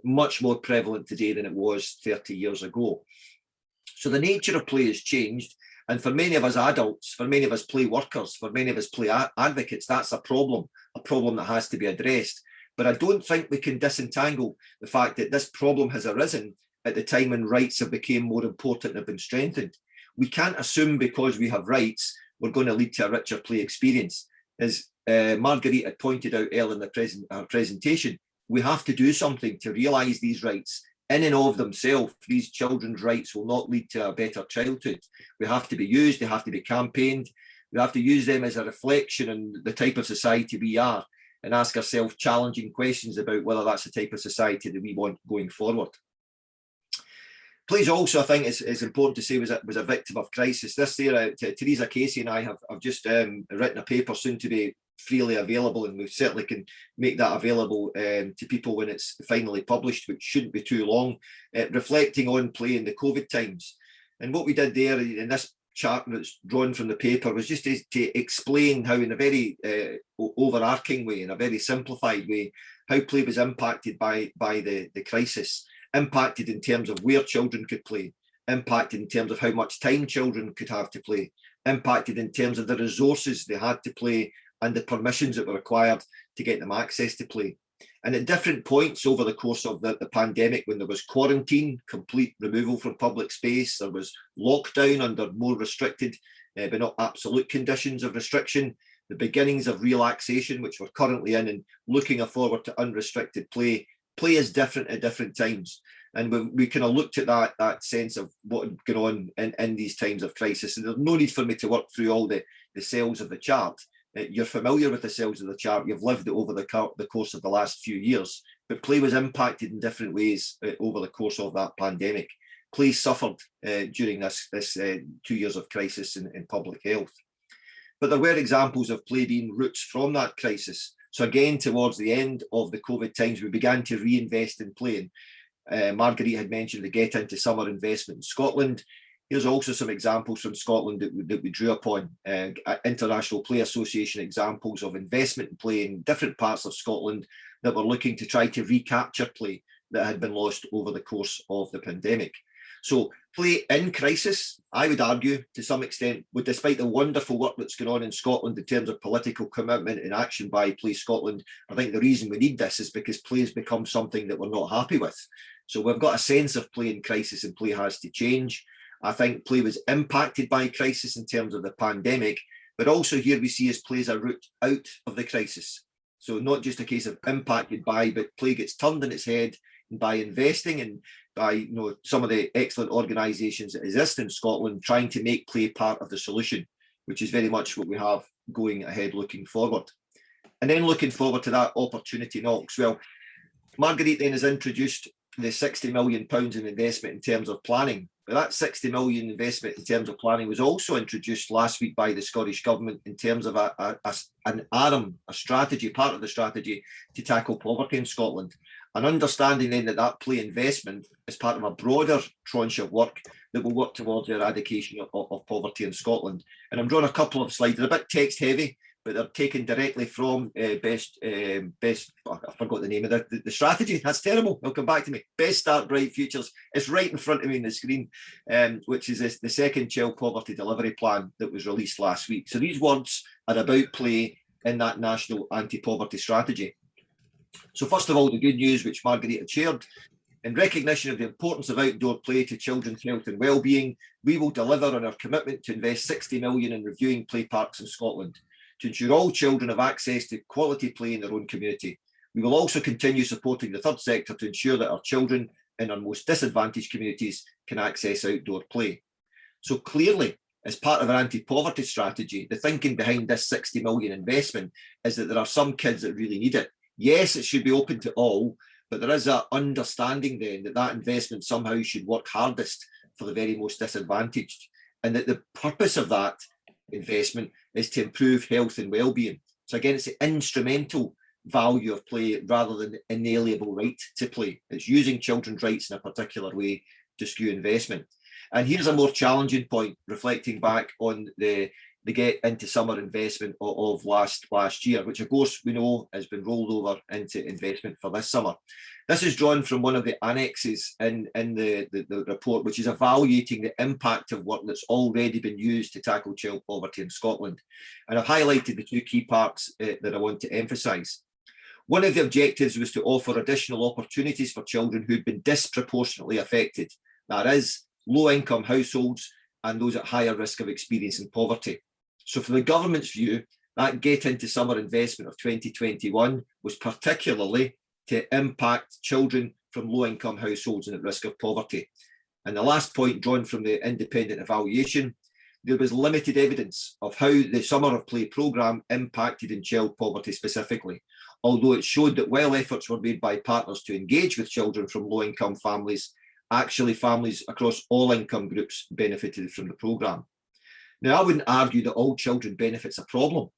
much more prevalent today than it was 30 years ago. So the nature of play has changed. And for many of us adults, for many of us play workers, for many of us play advocates, that's a problem that has to be addressed. But I don't think we can disentangle the fact that this problem has arisen at the time when rights have become more important and have been strengthened. We can't assume because we have rights, we're going to lead to a richer play experience. As Marguerite had pointed out earlier in the presentation, we have to do something to realise these rights. In and of themselves, these children's rights will not lead to a better childhood. We have to be used, they have to be campaigned, we have to use them as a reflection on the type of society we are, and ask ourselves challenging questions about whether that's the type of society that we want going forward. Plays also, I think, is important to say, was a victim of crisis. This year, Teresa Casey and I have just written a paper soon to be freely available, and we certainly can make that available to people when it's finally published, which shouldn't be too long, reflecting on play in the COVID times. And what we did there in this chart that's drawn from the paper was just to explain how, in a very overarching way, in a very simplified way, how play was impacted by the crisis, impacted in terms of where children could play, impacted in terms of how much time children could have to play, impacted in terms of the resources they had to play and the permissions that were required to get them access to play. And at different points over the course of the pandemic, when there was quarantine, complete removal from public space, there was lockdown under more restricted, but not absolute conditions of restriction, the beginnings of relaxation, which we're currently in, and looking forward to unrestricted play. Play is different at different times. And we kind of looked at that sense of what had gone on in these times of crisis. And there's no need for me to work through all the cells of the chart. You're familiar with the cells of the chart, you've lived it over the course of the last few years, but play was impacted in different ways over the course of that pandemic. Play suffered during this 2 years of crisis in public health. But there were examples of play being roots from that crisis. So again, towards the end of the COVID times, we began to reinvest in play. Marguerite had mentioned the Get Into Summer investment in Scotland. Here's also some examples from Scotland that we drew upon. International Play Association examples of investment in play in different parts of Scotland that were looking to try to recapture play that had been lost over the course of the pandemic. So play in crisis, I would argue, to some extent, despite the wonderful work that's going on in Scotland in terms of political commitment and action by Play Scotland, I think the reason we need this is because play has become something that we're not happy with. So we've got a sense of play in crisis, and play has to change. I think play was impacted by crisis in terms of the pandemic, but also here we see as play as a route out of the crisis. So not just a case of impacted by, but play gets turned on its head by investing and by some of the excellent organisations that exist in Scotland trying to make play part of the solution, which is very much what we have going ahead looking forward. And then looking forward to that opportunity knocks. Well, Marguerite then has introduced the £60 million in investment in terms of planning. But that £60 million investment in terms of planning was also introduced last week by the Scottish Government in terms of an ARM, a strategy, part of the strategy to tackle poverty in Scotland. And understanding then that play investment is part of a broader tranche of work that will work towards the eradication of poverty in Scotland. And I'm drawing a couple of slides. They're a bit text heavy, but they're taken directly from I forgot the name of the strategy. That's terrible. It'll come back to me. Best Start Bright Futures. It's right in front of me on the screen, which is the second child poverty delivery plan that was released last week. So these words are about play in that national anti-poverty strategy. So first of all, the good news, which Marguerite had shared, in recognition of the importance of outdoor play to children's health and well-being, we will deliver on our commitment to invest £60 million in reviewing play parks in Scotland to ensure all children have access to quality play in their own community. We will also continue supporting the third sector to ensure that our children in our most disadvantaged communities can access outdoor play. So clearly, as part of our anti-poverty strategy, the thinking behind this £60 million investment is that there are some kids that really need it. Yes, it should be open to all, but there is an understanding then that investment somehow should work hardest for the very most disadvantaged, and that the purpose of that investment is to improve health and well-being. So again, it's the instrumental value of play rather than the inalienable right to play. It's using children's rights in a particular way to skew investment. And here's a more challenging point, reflecting back on the Get Into Summer investment of last year, which of course we know has been rolled over into investment for this summer. This is drawn from one of the annexes in the report, which is evaluating the impact of work that's already been used to tackle child poverty in Scotland. And I've highlighted the two key parts that I want to emphasise. One of the objectives was to offer additional opportunities for children who'd been disproportionately affected. That is, low-income households and those at higher risk of experiencing poverty. So from the government's view, that Get Into Summer investment of 2021 was particularly to impact children from low-income households and at risk of poverty. And the last point drawn from the independent evaluation, there was limited evidence of how the Summer of Play programme impacted in child poverty specifically, although it showed that while efforts were made by partners to engage with children from low-income families, actually families across all income groups benefited from the programme. Now, I wouldn't argue that all children benefit's a problem.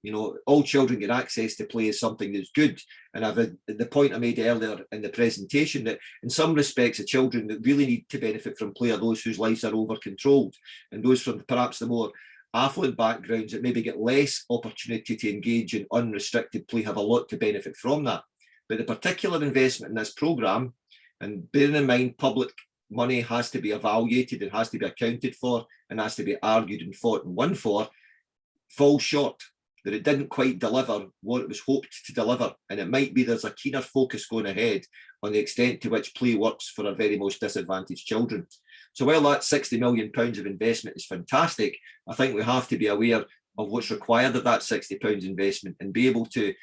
All children get access to play is something that's good. And the point I made earlier in the presentation that in some respects, the children that really need to benefit from play are those whose lives are over-controlled, and those from perhaps the more affluent backgrounds that maybe get less opportunity to engage in unrestricted play have a lot to benefit from that. But the particular investment in this programme, and bearing in mind public money has to be evaluated, it has to be accounted for, and has to be argued and fought and won for, falls short, that it didn't quite deliver what it was hoped to deliver. And it might be there's a keener focus going ahead on the extent to which play works for our very most disadvantaged children. So while that £60 million of investment is fantastic, I think we have to be aware of what's required of that £60 investment and be able to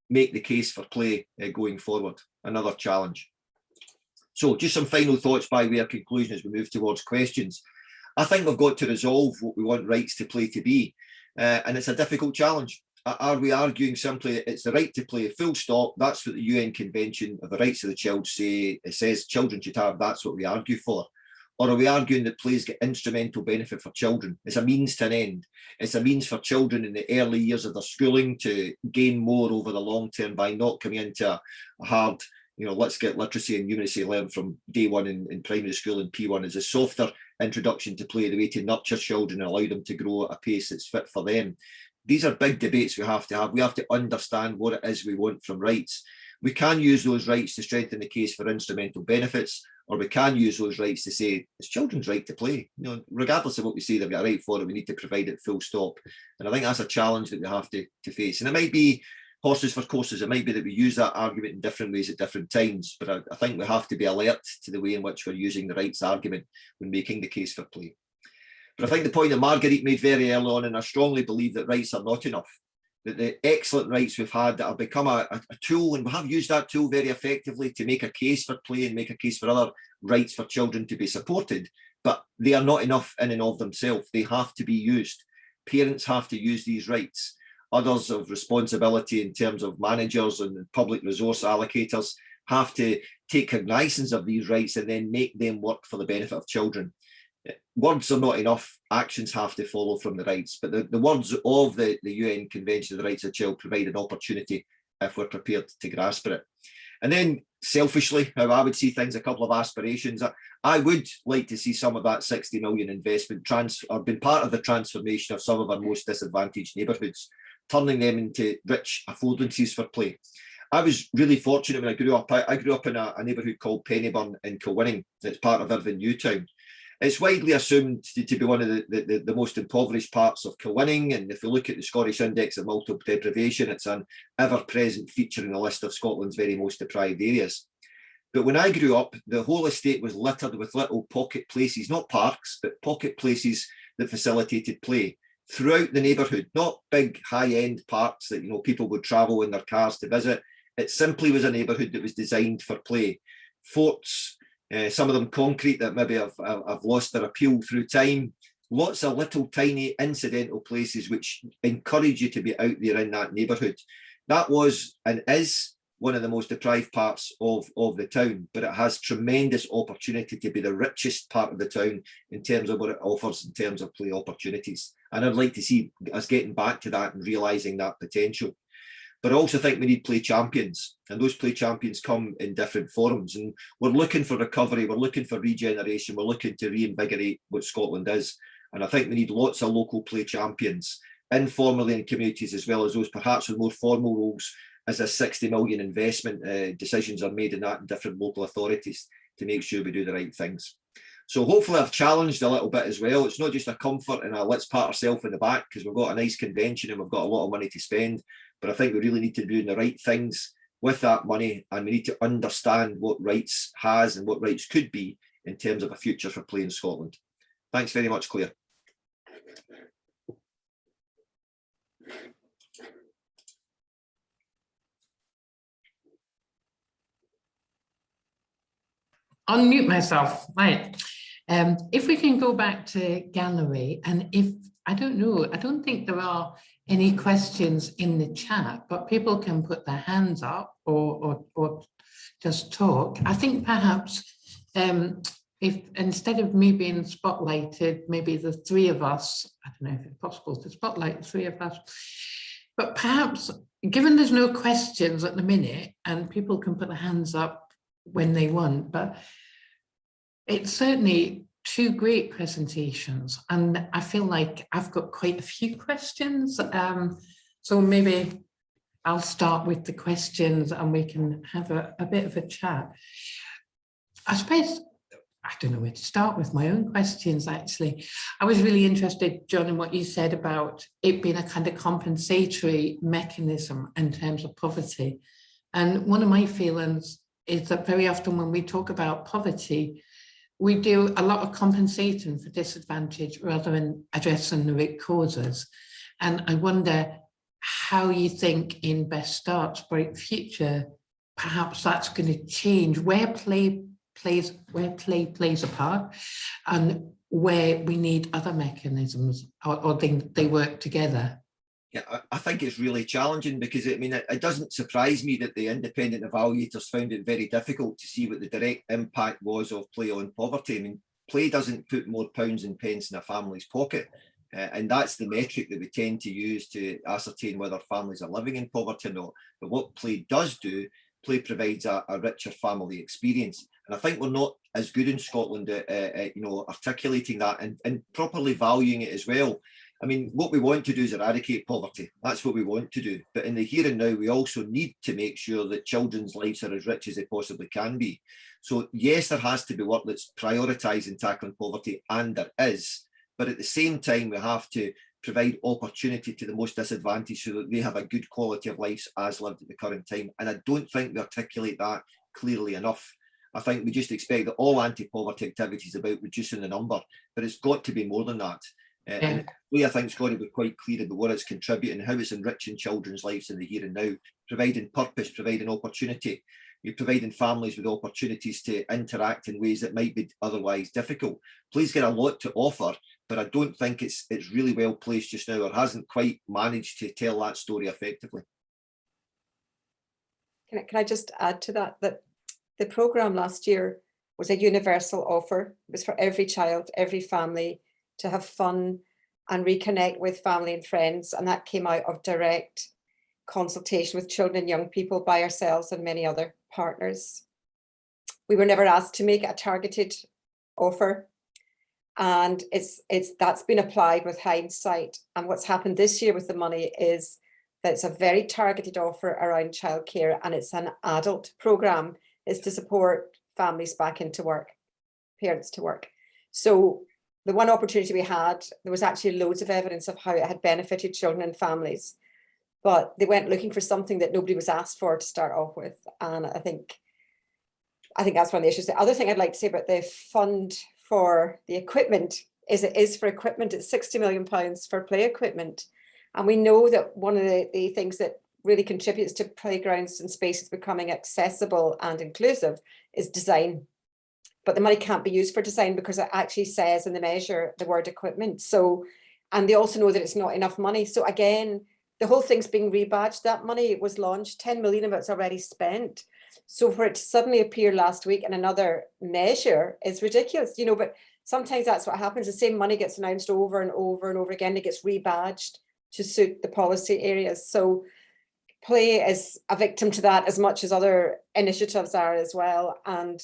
make the case for play going forward. Another challenge. So just some final thoughts by way of conclusion as we move towards questions. I think we've got to resolve what we want rights to play to be. And it's a difficult challenge. Are we arguing simply it's the right to play, full stop? That's what the UN Convention of the Rights of the Child say. It says children should have, that's what we argue for. Or are we arguing that plays get instrumental benefit for children? It's a means to an end. It's a means for children in the early years of their schooling to gain more over the long term by not coming into a hard, let's get literacy and numeracy learned from day one in primary school, and P1 is a softer introduction to play, the way to nurture children and allow them to grow at a pace that's fit for them. These are big debates we have to have. We have to understand what it is we want from rights. We can use those rights to strengthen the case for instrumental benefits, or we can use those rights to say it's children's right to play. Regardless of what we say they've got a right for it, we need to provide it full stop. And I think that's a challenge that we have to face. And it might be horses for courses. It might be that we use that argument in different ways at different times. But I think we have to be alert to the way in which we're using the rights argument when making the case for play. But I think the point that Marguerite made very early on, and I strongly believe that rights are not enough, that the excellent rights we've had that have become a tool, and we have used that tool very effectively to make a case for play and make a case for other rights for children to be supported, but they are not enough in and of themselves. They have to be used. Parents have to use these rights. Others of responsibility in terms of managers and public resource allocators have to take cognizance of these rights and then make them work for the benefit of children. Words are not enough, actions have to follow from the rights, but the words of the UN Convention of the Rights of the Child provide an opportunity if we're prepared to grasp it. And then selfishly, how I would see things, a couple of aspirations. I would like to see some of that 60 million investment or been part of the transformation of some of our most disadvantaged neighbourhoods, turning them into rich affordances for play. I was really fortunate when I grew up. I grew up in a neighbourhood called Pennyburn in Kilwinning. It's part of Irvine Newtown. It's widely assumed to be one of the most impoverished parts of Kilwinning, and if you look at the Scottish Index of Multiple Deprivation, it's an ever-present feature in the list of Scotland's very most deprived areas. But when I grew up, the whole estate was littered with little pocket places, not parks, but pocket places that facilitated play throughout the neighbourhood, not big high-end parks that people would travel in their cars to visit. It simply was a neighbourhood that was designed for play. Forts, some of them concrete that maybe have lost their appeal through time. Lots of little tiny incidental places which encourage you to be out there in that neighbourhood. That was and is one of the most deprived parts of the town, but it has tremendous opportunity to be the richest part of the town in terms of what it offers in terms of play opportunities. And I'd like to see us getting back to that and realising that potential. But I also think we need play champions, and those play champions come in different forms. And we're looking for recovery, we're looking for regeneration, we're looking to reinvigorate what Scotland is. And I think we need lots of local play champions, informally in communities, as well as those perhaps with more formal roles, as a 60 million investment decisions are made in that in different local authorities to make sure we do the right things. So hopefully I've challenged a little bit as well. It's not just a comfort and a let's pat ourselves in the back because we've got a nice convention and we've got a lot of money to spend. But I think we really need to be doing the right things with that money, and we need to understand what rights has and what rights could be in terms of a future for play in Scotland. Thanks very much, Claire. Unmute myself, right. If we can go back to gallery, and if, I don't know, I don't think there are any questions in the chat, but people can put their hands up or just talk. I think perhaps if instead of me being spotlighted, maybe the three of us, I don't know if it's possible to spotlight the three of us, but perhaps given there's no questions at the minute and people can put their hands up when they want, but it's certainly two great presentations, and I feel like I've got quite a few questions. So maybe I'll start with the questions and we can have a bit of a chat. I suppose, I don't know where to start with my own questions, actually. I was really interested, John, in what you said about it being a kind of compensatory mechanism in terms of poverty. And one of my feelings is that very often when we talk about poverty, we do a lot of compensating for disadvantage rather than addressing the root causes. And I wonder how you think in Best Start's Bright Future, perhaps that's going to change where play plays a part and where we need other mechanisms or they work together. Yeah, I think it's really challenging because I mean, it doesn't surprise me that the independent evaluators found it very difficult to see what the direct impact was of play on poverty. I mean, play doesn't put more pounds and pence in a family's pocket. And that's the metric that we tend to use to ascertain whether families are living in poverty or not. But what play does do, play provides a richer family experience. And I think we're not as good in Scotland at articulating that and properly valuing it as well. I mean, what we want to do is eradicate poverty. That's what we want to do. But in the here and now, we also need to make sure that children's lives are as rich as they possibly can be. So yes, there has to be work that's prioritising tackling poverty, and there is. But at the same time, we have to provide opportunity to the most disadvantaged so that they have a good quality of life as lived at the current time. And I don't think we articulate that clearly enough. I think we just expect that all anti-poverty activity is about reducing the number, but it's got to be more than that. And I think it's got to be quite clear about what it's contributing, how it's enriching children's lives in the here and now, providing purpose, providing opportunity. You're providing families with opportunities to interact in ways that might be otherwise difficult. Please get a lot to offer, but I don't think it's really well placed just now, or hasn't quite managed to tell that story effectively. Can I just add to that the programme last year was a universal offer. It was for every child, every family to have fun and reconnect with family and friends. And that came out of direct consultation with children and young people by ourselves and many other partners. We were never asked to make a targeted offer. And that's been applied with hindsight. And what's happened this year with the money is that it's a very targeted offer around childcare, and it's an adult programme. It's to support families back into work, parents to work. So the one opportunity we had, there was actually loads of evidence of how it had benefited children and families, but they went looking for something that nobody was asked for to start off with. And I think that's one of the issues. The other thing I'd like to say about the fund for the equipment is it is for equipment. It's £60 million for play equipment. And we know that one of the things that really contributes to playgrounds and spaces becoming accessible and inclusive is design. But the money can't be used for design because it actually says in the measure the word equipment. So, and they also know that it's not enough money. So again, the whole thing's being rebadged. That money was launched, 10 million of it's already spent. So for it to suddenly appear last week in another measure is ridiculous, but sometimes that's what happens. The same money gets announced over and over and over again. It gets rebadged to suit the policy areas. So play is a victim to that as much as other initiatives are as well. And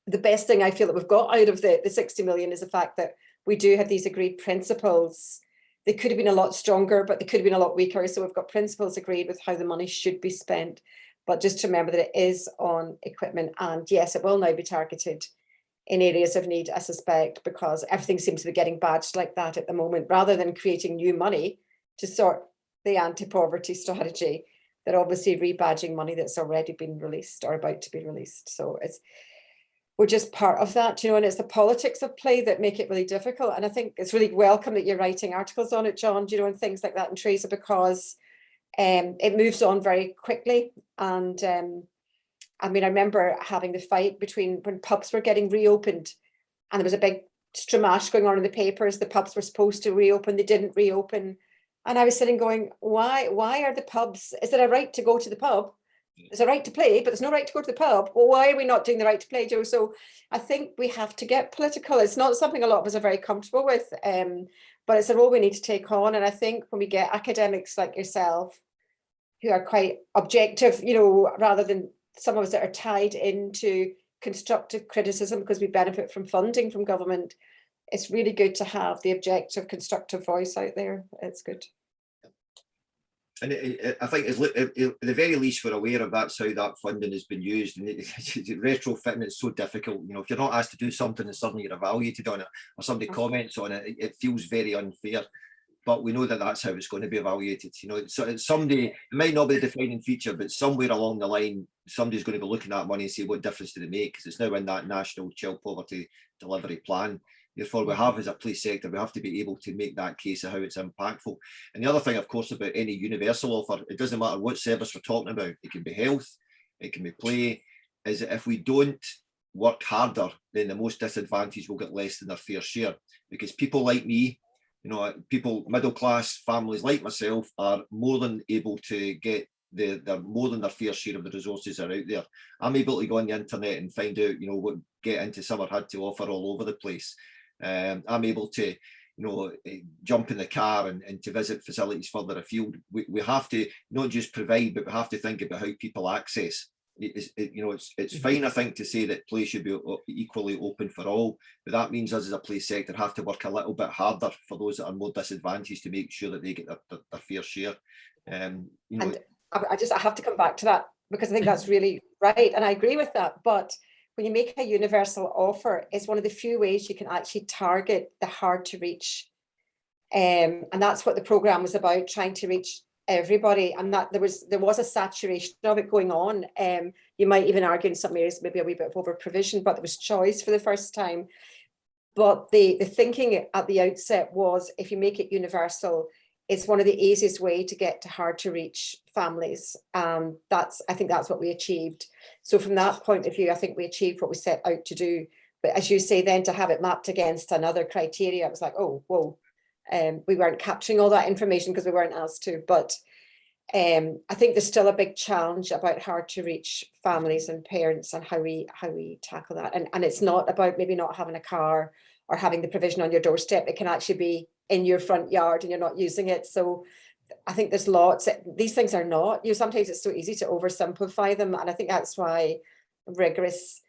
the best thing I feel that we've got out of the 60 million is the fact that we do have these agreed principles. They could have been a lot stronger, but they could have been a lot weaker. So we've got principles agreed with how the money should be spent. But just to remember that it is on equipment, and yes, it will now be targeted in areas of need, I suspect, because everything seems to be getting badged like that at the moment, rather than creating new money to sort the anti-poverty strategy. They're obviously rebadging money that's already been released or about to be released. So we're just part of that, and it's the politics of play that make it really difficult. And I think it's really welcome that you're writing articles on it, John, and things like that, and Teresa, because it moves on very quickly. And I mean, I remember having the fight between when pubs were getting reopened, and there was a big stramash going on in the papers. The pubs were supposed to reopen, they didn't reopen. And I was sitting going, why are the pubs, is it a right to go to the pub? There's a right to play, but there's no right to go to the pub. Well, why are we not doing the right to play, Joe? So I think we have to get political. It's not something a lot of us are very comfortable with, but it's a role we need to take on. And I think when we get academics like yourself, who are quite objective, rather than some of us that are tied into constructive criticism because we benefit from funding from government, it's really good to have the objective, constructive voice out there. It's good. And I think at the very least we're aware of that's how that funding has been used. And retrofitting is so difficult. If you're not asked to do something and suddenly you're evaluated on it, or somebody comments on it, it feels very unfair. But we know that that's how it's going to be evaluated. So someday, it might not be a defining feature, but somewhere along the line, somebody's going to be looking at money and say, what difference did it make? Because it's now in that National Child Poverty Delivery Plan. Therefore, we have, as a police sector, we have to be able to make that case of how it's impactful. And the other thing, of course, about any universal offer, it doesn't matter what service we're talking about. It can be health, it can be play, is that if we don't work harder, then the most disadvantaged will get less than their fair share. Because people like me, You know, people, middle class families like myself are more than able to get they're more than their fair share of the resources are out there. I'm able to go on the internet and find out, you know, what Get Into Summer had to offer all over the place. I'm able to, you know, jump in the car and to visit facilities further afield. We have to not just provide, but we have to think about how people access. You know, it's fine, I think, to say that play should be equally open for all, but that means us as a play sector have to work a little bit harder for those that are more disadvantaged to make sure that they get their fair share. You know, and I have to come back to that, because I think that's really right, and I agree with that. But when you make a universal offer, it's one of the few ways you can actually target the hard to reach, and that's what the programme was about, trying to reach everybody. And that there was a saturation of it going on. You might even argue in some areas maybe a wee bit of over provision, but there was choice for the first time. But the thinking at the outset was, if you make it universal, it's one of the easiest way to get to hard to reach families. I think that's what we achieved. So from that point of view, I think we achieved what we set out to do. But as you say, then to have it mapped against another criteria, it was like, oh, whoa. We weren't capturing all that information because we weren't asked to. But I think there's still a big challenge about hard to reach families and parents and how we tackle that. And it's not about maybe not having a car or having the provision on your doorstep. It can actually be in your front yard and you're not using it. So I think there's lots, these things are not, you know, sometimes it's so easy to oversimplify them. And I think that's why rigorous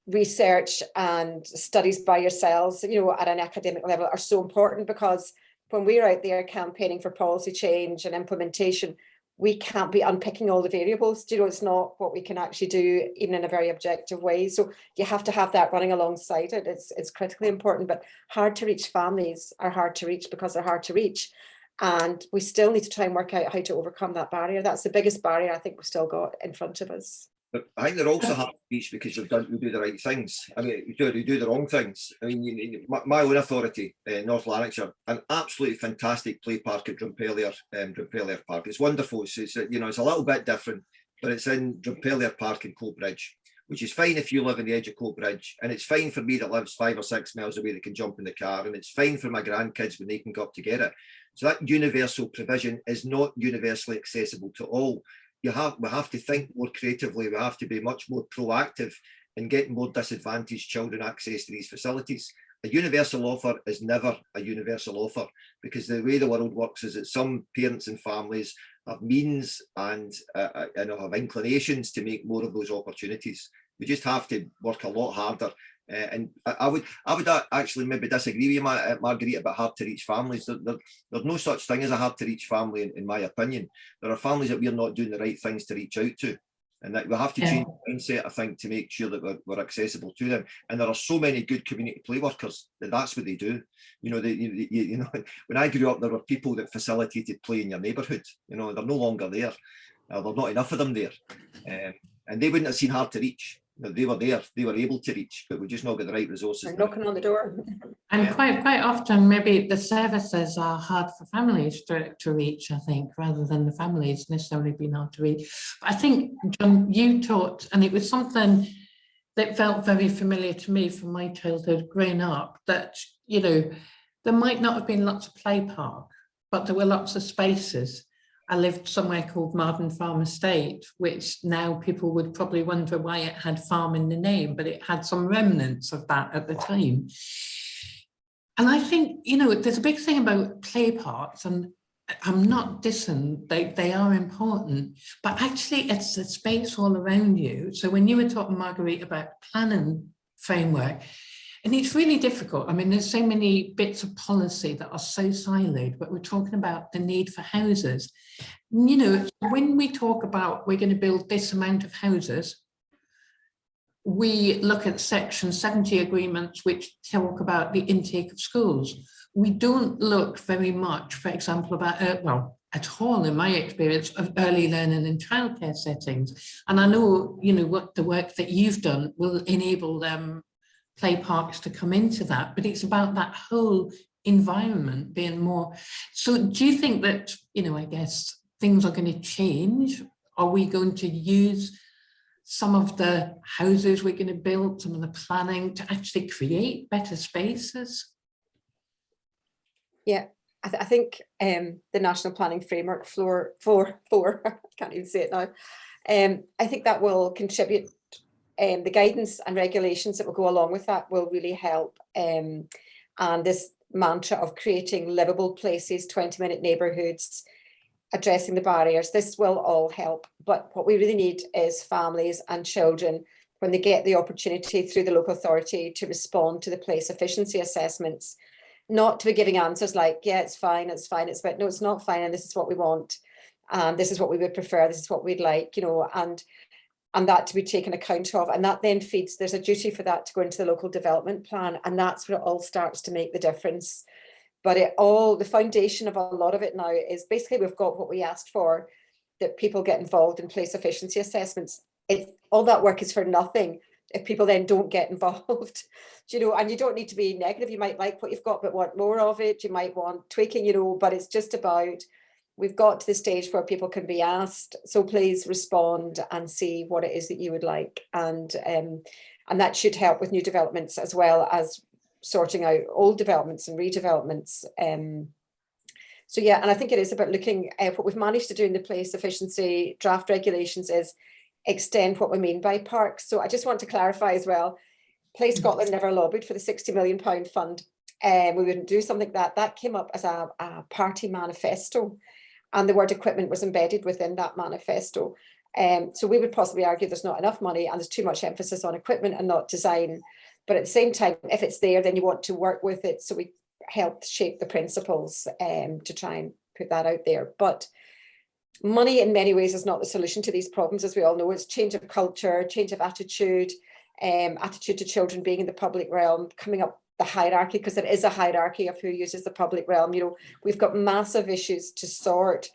research and studies by yourselves, you know, at an academic level are so important, because when we're out there campaigning for policy change and implementation, we can't be unpicking all the variables. You know, it's not what we can actually do, even in a very objective way. So you have to have that running alongside it. It's critically important. But hard to reach families are hard to reach because they're hard to reach. And we still need to try and work out how to overcome that barrier. That's the biggest barrier I think we've still got in front of us. But I think they're also hard to reach because you do the right things. I mean, you do the wrong things. I mean, my own authority, North Lanarkshire, an absolutely fantastic play park at Drumpellier Park. It's wonderful. It's you know, it's a little bit different, but it's in Drumpellier Park in Coatbridge, which is fine if you live on the edge of Coatbridge, and it's fine for me that lives 5 or 6 miles away that can jump in the car, and it's fine for my grandkids when they can go up to get it. So that universal provision is not universally accessible to all. We have to think more creatively. We have to be much more proactive in getting more disadvantaged children access to these facilities. A universal offer is never a universal offer, because the way the world works is that some parents and families have means and have inclinations to make more of those opportunities. We just have to work a lot harder. And I would actually maybe disagree with you, Marguerite, about hard to reach families. There's no such thing as a hard to reach family, in my opinion. There are families that we're not doing the right things to reach out to, and that we have to change the mindset, I think, to make sure that we're accessible to them. And there are so many good community play workers that's what they do. You know, you know, when I grew up, there were people that facilitated play in your neighbourhood. You know, they're no longer there. There's not enough of them there, and they wouldn't have seen hard to reach. They were there, they were able to reach, but we just not got the right resources. They're knocking on the door. And quite often, maybe the services are hard for families to reach, I think, rather than the families necessarily being hard to reach. But I think, John, you taught, and it was something that felt very familiar to me from my childhood growing up, that, you know, there might not have been lots of play park, but there were lots of spaces. I lived somewhere called Marden Farm Estate, which now people would probably wonder why it had farm in the name, but it had some remnants of that at the time. And I think, you know, there's a big thing about play parks, and I'm not dissing, they are important, but actually it's the space all around you. So when you were talking, Marguerite, about planning framework, and it's really difficult. I mean, there's so many bits of policy that are so siloed, but we're talking about the need for houses. You know, when we talk about we're going to build this amount of houses, we look at Section 70 agreements, which talk about the intake of schools. We don't look very much, for example, about, well, at all, in my experience, of early learning and childcare settings. And I know, you know, what the work that you've done will enable them play parks to come into that, but it's about that whole environment being more. So do you think that, you know, I guess things are going to change? Are we going to use some of the houses we're going to build, some of the planning to actually create better spaces? Yeah, I think the National Planning Framework four, I can't even say it now. I think that will contribute. The guidance and regulations that will go along with that will really help. And this mantra of creating livable places, 20-minute neighbourhoods, addressing the barriers, this will all help. But what we really need is families and children, when they get the opportunity through the local authority to respond to the place efficiency assessments, not to be giving answers like, yeah, it's fine, but no, it's not fine, and this is what we want, and this is what we would prefer, this is what we'd like, you know, and that to be taken account of. And that then feeds, there's a duty for that to go into the local development plan, and that's where it all starts to make the difference. But the foundation of a lot of it now is basically we've got what we asked for, that people get involved in place efficiency assessments. All that work is for nothing if people then don't get involved, you know, and you don't need to be negative. You might like what you've got, but want more of it. You might want tweaking, you know, but it's just about, we've got to the stage where people can be asked. So please respond and see what it is that you would like. And that should help with new developments as well as sorting out old developments and redevelopments. So yeah, and I think it is about looking at what we've managed to do in the place efficiency draft regulations is extend what we mean by parks. So I just want to clarify as well, Place Scotland never lobbied for the £60 million fund. We wouldn't do something like that. That came up as a party manifesto, and the word equipment was embedded within that manifesto. So we would possibly argue there's not enough money and there's too much emphasis on equipment and not design. But at the same time, if it's there, then you want to work with it. So we helped shape the principles to try and put that out there. But money in many ways is not the solution to these problems, as we all know. It's change of culture, change of attitude, attitude to children being in the public realm, coming up the hierarchy, because there is a hierarchy of who uses the public realm. You know, we've got massive issues to sort.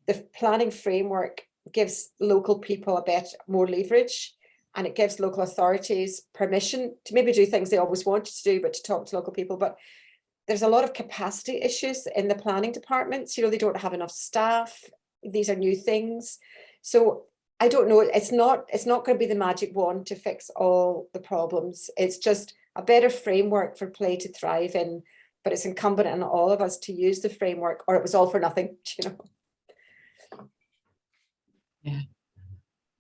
The planning framework gives local people a bit more leverage, and it gives local authorities permission to maybe do things they always wanted to do, but to talk to local people. But there's a lot of capacity issues in the planning departments. You know, they don't have enough staff. These are new things. So I don't know, it's not going to be the magic wand to fix all the problems. It's just a better framework for play to thrive in, but it's incumbent on all of us to use the framework, or it was all for nothing, you know. Yeah.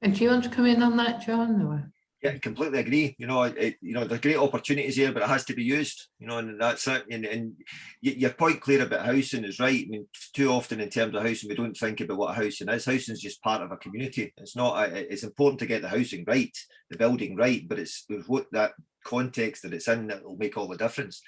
And do you want to come in on that, John? Or? Yeah, completely agree. You know, there's great opportunities here, but it has to be used. You know, and that's it. And your point clear about housing is right. I mean, too often in terms of housing, we don't think about what housing is. Housing is just part of a community. It's not. It's important to get the housing right, the building right, but it's what that context that it's in that will make all the difference.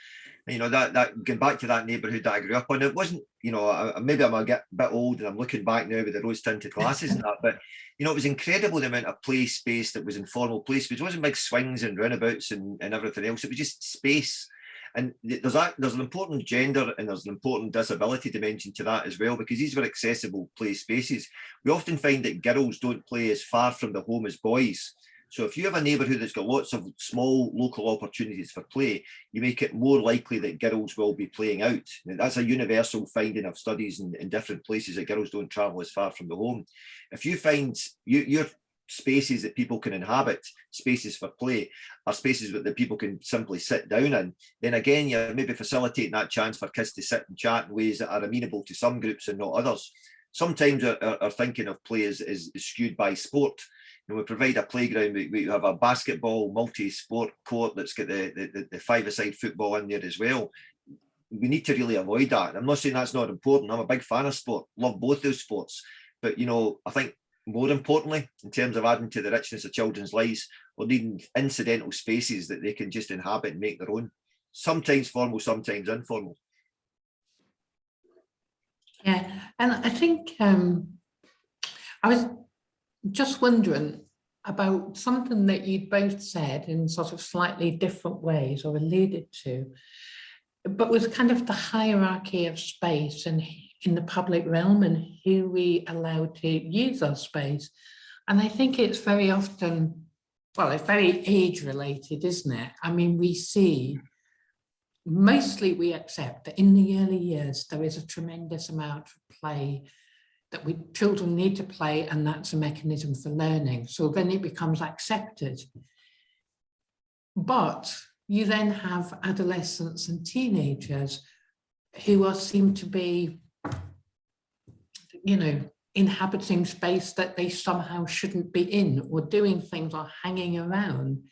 And, you know, that going back to that neighbourhood that I grew up in, it wasn't. You know, maybe I'm a bit old and I'm looking back now with the rose-tinted glasses and that, but you know, it was incredible the amount of play space that was informal play space. It wasn't big swings and roundabouts and everything else. It was just space. And there's an important gender and there's an important disability dimension to that as well, because these were accessible play spaces. We often find that girls don't play as far from the home as boys. So if you have a neighbourhood that's got lots of small local opportunities for play, you make it more likely that girls will be playing out. And that's a universal finding of studies in different places, that girls don't travel as far from the home. If you find your spaces that people can inhabit, spaces for play, are spaces that people can simply sit down in, then again, you're maybe facilitating that chance for kids to sit and chat in ways that are amenable to some groups and not others. Sometimes our thinking of play is skewed by sport. And we provide a playground. We have a basketball multi-sport court that's got the five-a-side football in there as well. We need to really avoid that. I'm not saying that's not important. I'm a big fan of sport, love both those sports. But, you know, I think more importantly, in terms of adding to the richness of children's lives, we're needing incidental spaces that they can just inhabit and make their own. Sometimes formal, sometimes informal. Yeah, and I think I was just wondering about something that you'd both said in sort of slightly different ways or alluded to, but with kind of the hierarchy of space and in the public realm and who we allow to use our space. And I think it's very often, well, it's very age related, isn't it? I mean, we see, mostly we accept that in the early years, there is a tremendous amount of play that children need to play, and that's a mechanism for learning. So then it becomes accepted. But you then have adolescents and teenagers who are seem to be, you know, inhabiting space that they somehow shouldn't be in, or doing things or hanging around.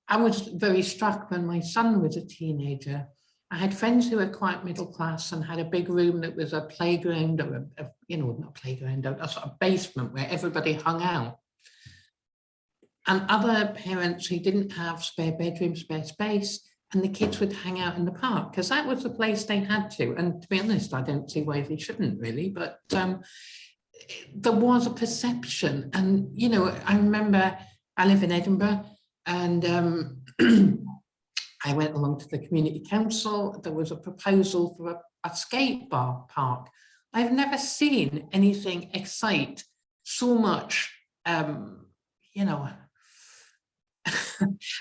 I was very struck when my son was a teenager. I had friends who were quite middle class and had a big room that was a playground, or you know, not playground, a sort of basement where everybody hung out. And other parents who didn't have spare bedrooms, spare space, and the kids would hang out in the park because that was the place they had to. And to be honest, I don't see why they shouldn't really, but there was a perception. And, you know, I remember I live in Edinburgh, and I went along to the community council. There was a proposal for a skate park. I've never seen anything excite so much, you know,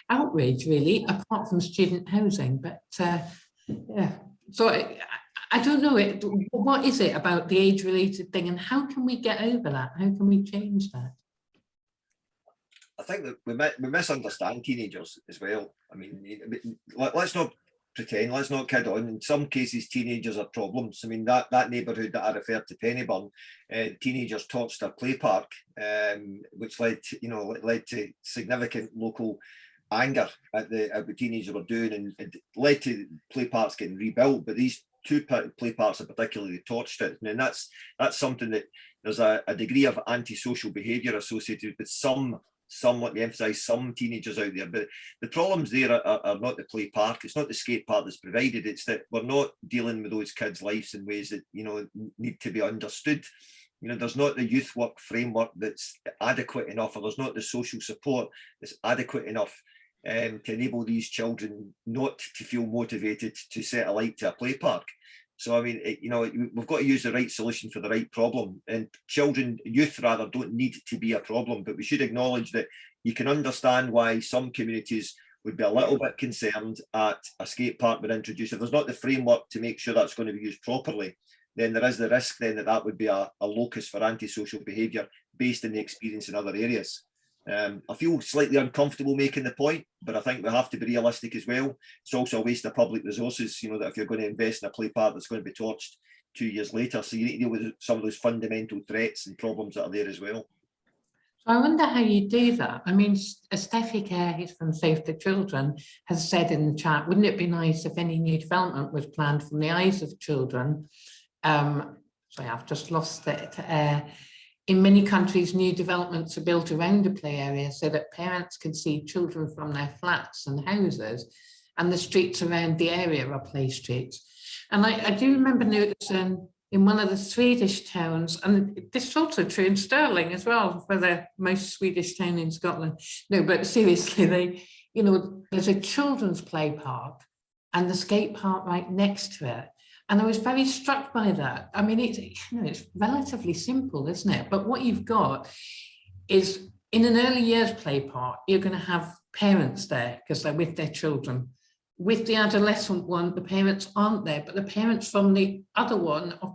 outrage really, apart from student housing. But yeah, so I don't know, what is it about the age-related thing, and how can we get over that? How can we change that? I think that we misunderstand teenagers as well. I mean, let's not pretend, let's not kid on. In some cases, teenagers are problems. I mean, that neighbourhood that I referred to, Pennyburn, teenagers torched a play park, which led to significant local anger at what teenagers were doing, and it led to play parks getting rebuilt. But these two play parks in particular, they torched it, and that's something that there's a degree of antisocial behaviour associated with some, let me emphasise, some teenagers out there. But the problems there are not the play park, it's not the skate park that's provided, it's that we're not dealing with those kids' lives in ways that, you know, need to be understood. You know, there's not the youth work framework that's adequate enough, or there's not the social support that's adequate enough to enable these children not to feel motivated to set alight to a play park. So, I mean, you know, we've got to use the right solution for the right problem. And youth rather, don't need to be a problem, but we should acknowledge that you can understand why some communities would be a little bit concerned at a skate park being introduced. If there's not the framework to make sure that's going to be used properly, then there is the risk then that would be a locus for antisocial behaviour based on the experience in other areas. I feel slightly uncomfortable making the point, but I think we have to be realistic as well. It's also a waste of public resources, you know, that if you're going to invest in a play park that's going to be torched 2 years later. So you need to deal with some of those fundamental threats and problems that are there as well. So I wonder how you do that. I mean, Steffi Kerr from Save the Children has said in the chat, wouldn't it be nice if any new development was planned from the eyes of children? Sorry, I've just lost it. In many countries, new developments are built around a play area so that parents can see children from their flats and houses, and the streets around the area are play streets. And I do remember noticing in one of the Swedish towns, and this is also true in Stirling as well, for the most Swedish town in Scotland. No, but seriously, you know, there's a children's play park and the skate park right next to it. And I was very struck by that. I mean, it's relatively simple, isn't it? But what you've got is, in an early years play park, you're going to have parents there because they're with their children. With the adolescent one, the parents aren't there, but the parents from the other one are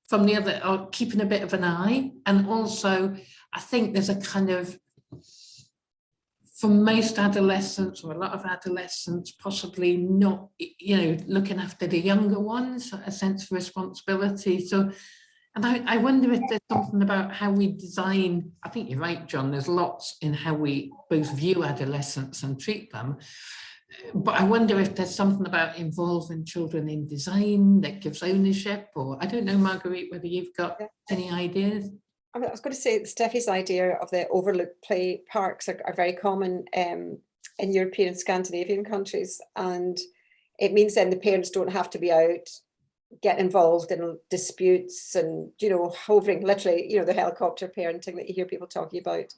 are keeping a bit of an eye. And also, I think there's a kind of, for most adolescents, or a lot of adolescents, possibly not, you know, looking after the younger ones, a sense of responsibility. So, and I wonder if there's something about how we design. I think you're right, John, there's lots in how we both view adolescents and treat them. But I wonder if there's something about involving children in design that gives ownership, or I don't know, Marguerite, whether you've got any ideas. I was going to say Steffi's idea of the overlooked play parks are very common in European and Scandinavian countries, and it means then the parents don't have to be out, get involved in disputes and, you know, hovering, literally, you know, the helicopter parenting that you hear people talking about.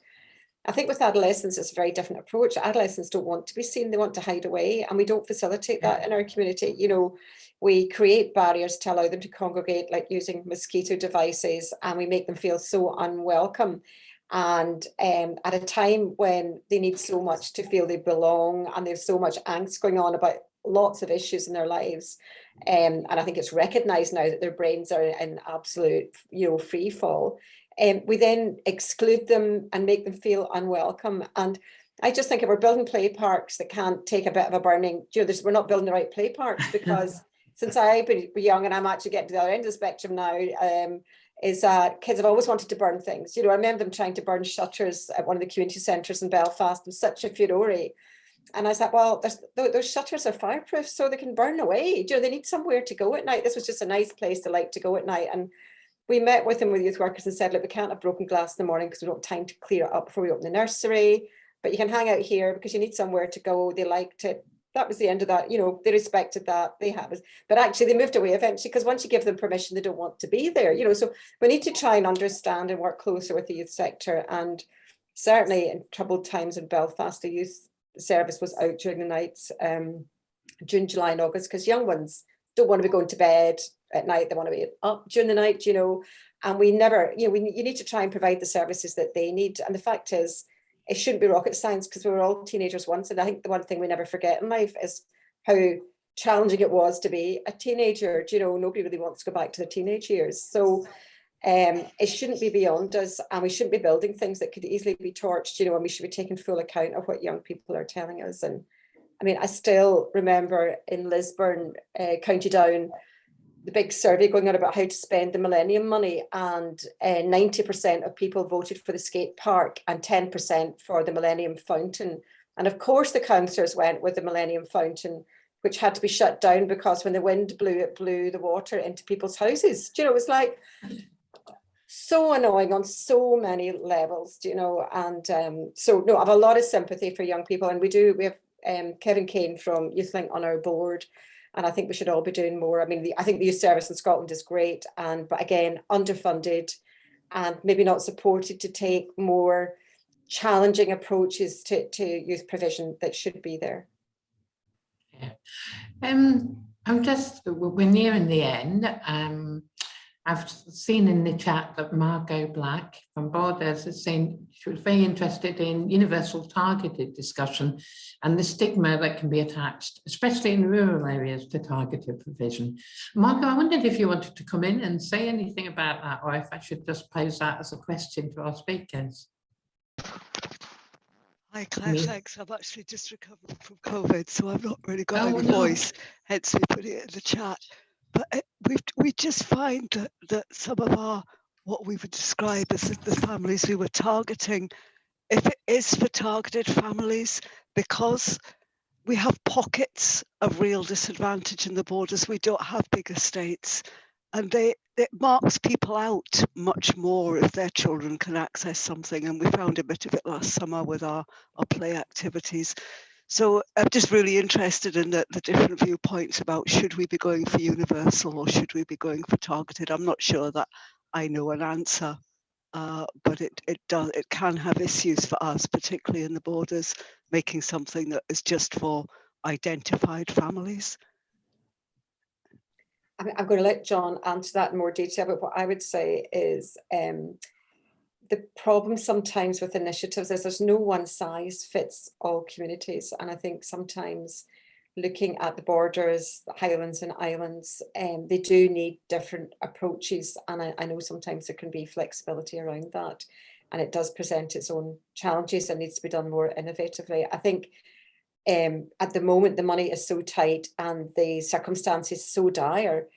I think with adolescents, it's a very different approach. Adolescents don't want to be seen, they want to hide away, and we don't facilitate that in our community. You know, we create barriers to allow them to congregate, like using mosquito devices, and we make them feel so unwelcome. And at a time when they need so much to feel they belong, and there's so much angst going on about lots of issues in their lives. And I think it's recognised now that their brains are in absolute, you know, free fall. We then exclude them and make them feel unwelcome. And I just think if we're building play parks that can't take a bit of a burning, you know, we're not building the right play parks, because since I was young, and I'm actually getting to the other end of the spectrum now, is that kids have always wanted to burn things. You know, I remember them trying to burn shutters at one of the community centres in Belfast. It was such a furore. And I was like, well, those shutters are fireproof, so they can burn away. You know, they need somewhere to go at night. This was just a nice place to like to go at night. And we met with them, with youth workers, and said, look, we can't have broken glass in the morning because we don't have time to clear it up before we open the nursery. But you can hang out here because you need somewhere to go. They liked it. That was the end of that. You know, they respected that. They have it. But actually they moved away eventually, because once you give them permission, they don't want to be there. You know, so we need to try and understand and work closer with the youth sector. And certainly in troubled times in Belfast, the youth service was out during the nights, June, July and August, because young ones don't want to be going to bed at night. They want to be up during the night, you know, and we never, you know, you need to try and provide the services that they need. And the fact is, it shouldn't be rocket science, because we were all teenagers once. And I think the one thing we never forget in life is how challenging it was to be a teenager. You know, nobody really wants to go back to their teenage years. So it shouldn't be beyond us, and we shouldn't be building things that could easily be torched, you know, and we should be taking full account of what young people are telling us. And I mean, I still remember in Lisburn, County Down, the big survey going on about how to spend the Millennium money, and 90% of people voted for the skate park and 10% for the Millennium Fountain. And of course the councillors went with the Millennium Fountain, which had to be shut down because when the wind blew, it blew the water into people's houses. Do you know, it was like so annoying on so many levels, you know. And so no, I have a lot of sympathy for young people, and we have Kevin Kane from YouthLink on our board, and I think we should all be doing more. I mean, I think the youth service in Scotland is great, but again, underfunded and maybe not supported to take more challenging approaches to youth provision that should be there. Yeah. We're nearing the end. I've seen in the chat that Margot Black from Borders is saying she was very interested in universal targeted discussion and the stigma that can be attached, especially in rural areas, to targeted provision. Margot, I wondered if you wanted to come in and say anything about that, or if I should just pose that as a question to our speakers. Hi Claire, thanks. I've actually just recovered from COVID, so I've not really got any voice, hence we put it in the chat. But we just find that some of our, what we would describe as the families we were targeting, if it is for targeted families, because we have pockets of real disadvantage in the borders, we don't have big estates, and it marks people out much more if their children can access something. And we found a bit of it last summer with our play activities. So I'm just really interested in the different viewpoints about, should we be going for universal or should we be going for targeted? I'm not sure that I know an answer, but it can have issues for us, particularly in the borders, making something that is just for identified families. I'm going to let John answer that in more detail, but what I would say is the problem sometimes with initiatives is there's no one size fits all communities. And I think sometimes looking at the borders, the Highlands and Islands, they do need different approaches. And I know sometimes there can be flexibility around that. And it does present its own challenges and needs to be done more innovatively. I think at the moment, the money is so tight and the circumstances so dire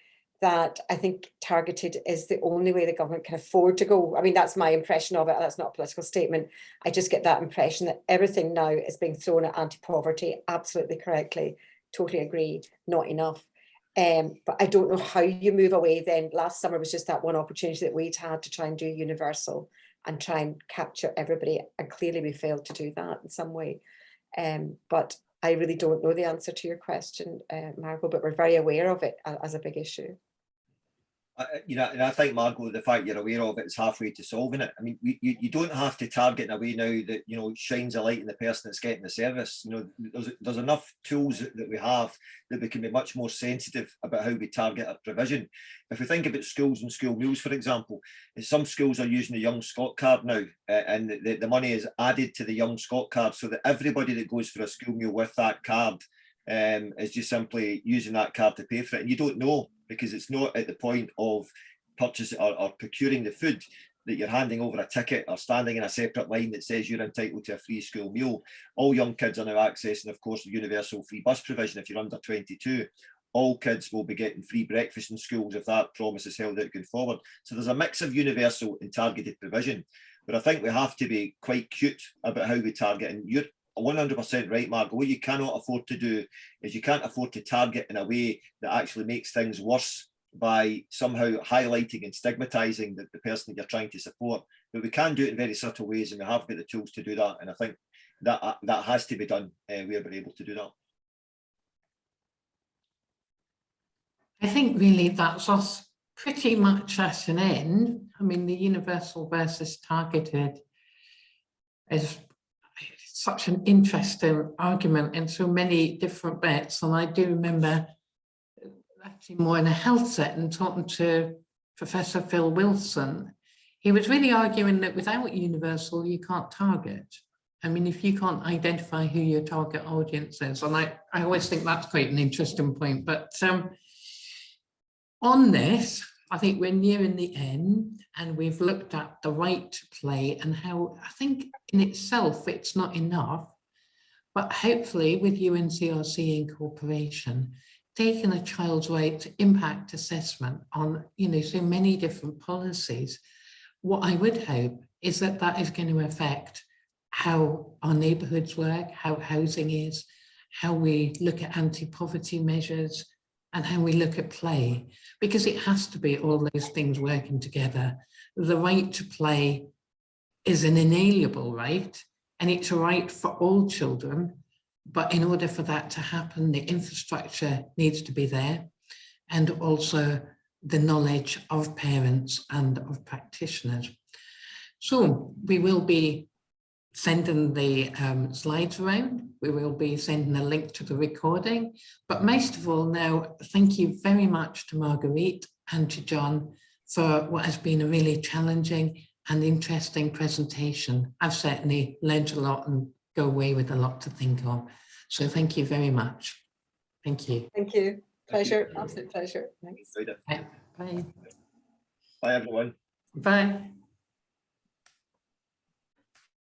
that I think targeted is the only way the government can afford to go. I mean, that's my impression of it. That's not a political statement. I just get that impression that everything now is being thrown at anti-poverty, absolutely correctly, totally agree, not enough. But I don't know how you move away then. Last summer was just that one opportunity that we'd had to try and do universal and try and capture everybody. And clearly we failed to do that in some way. But I really don't know the answer to your question, Margot, but we're very aware of it as a big issue. You know, and I think, Margot, the fact you're aware of it is halfway to solving it. I mean, you don't have to target in a way now that, you know, shines a light in the person that's getting the service. You know, there's enough tools that we have that we can be much more sensitive about how we target our provision. If we think about schools and school meals, for example, some schools are using the Young Scot card now, and the money is added to the Young Scot card so that everybody that goes for a school meal with that card is just simply using that card to pay for it. And you don't know, because it's not at the point of purchase or procuring the food that you're handing over a ticket or standing in a separate line that says you're entitled to a free school meal. All young kids are now accessing, of course, the universal free bus provision if you're under 22. all kids will be getting free breakfast in schools if that promise is held out going forward. So there's a mix of universal and targeted provision. But I think we have to be quite cute about how we target. And you're 100% right, Margaret. What you cannot afford to do is you can't afford to target in a way that actually makes things worse by somehow highlighting and stigmatizing the person that you're trying to support. But we can do it in very subtle ways, and we have got the tools to do that. And I think that that has to be done where we're able to do that. I think really that's us pretty much at an end. I mean, the universal versus targeted is such an interesting argument in so many different bits. And I do remember actually more in a health setting talking to Professor Phil Wilson. He was really arguing that without universal, you can't target. I mean, if you can't identify who your target audience is, and I always think that's quite an interesting point. But on this, I think we're nearing the end, and we've looked at the right to play and how I think in itself it's not enough, but hopefully with UNCRC incorporation, taking a child's right to impact assessment on, you know, so many different policies, what I would hope is that that is going to affect how our neighbourhoods work, how housing is, how we look at anti-poverty measures, and how we look at play, because it has to be all those things working together. The right to play is an inalienable right, and it's a right for all children. But in order for that to happen, the infrastructure needs to be there, and also the knowledge of parents and of practitioners. So we will be sending the slides around. We will be sending a link to the recording. But most of all now, thank you very much to Marguerite and to John for what has been a really challenging and interesting presentation. I've certainly learned a lot and go away with a lot to think of. So thank you very much. Thank you. Thank you. Pleasure. Absolute pleasure. Thanks. Bye. Bye, everyone. Bye.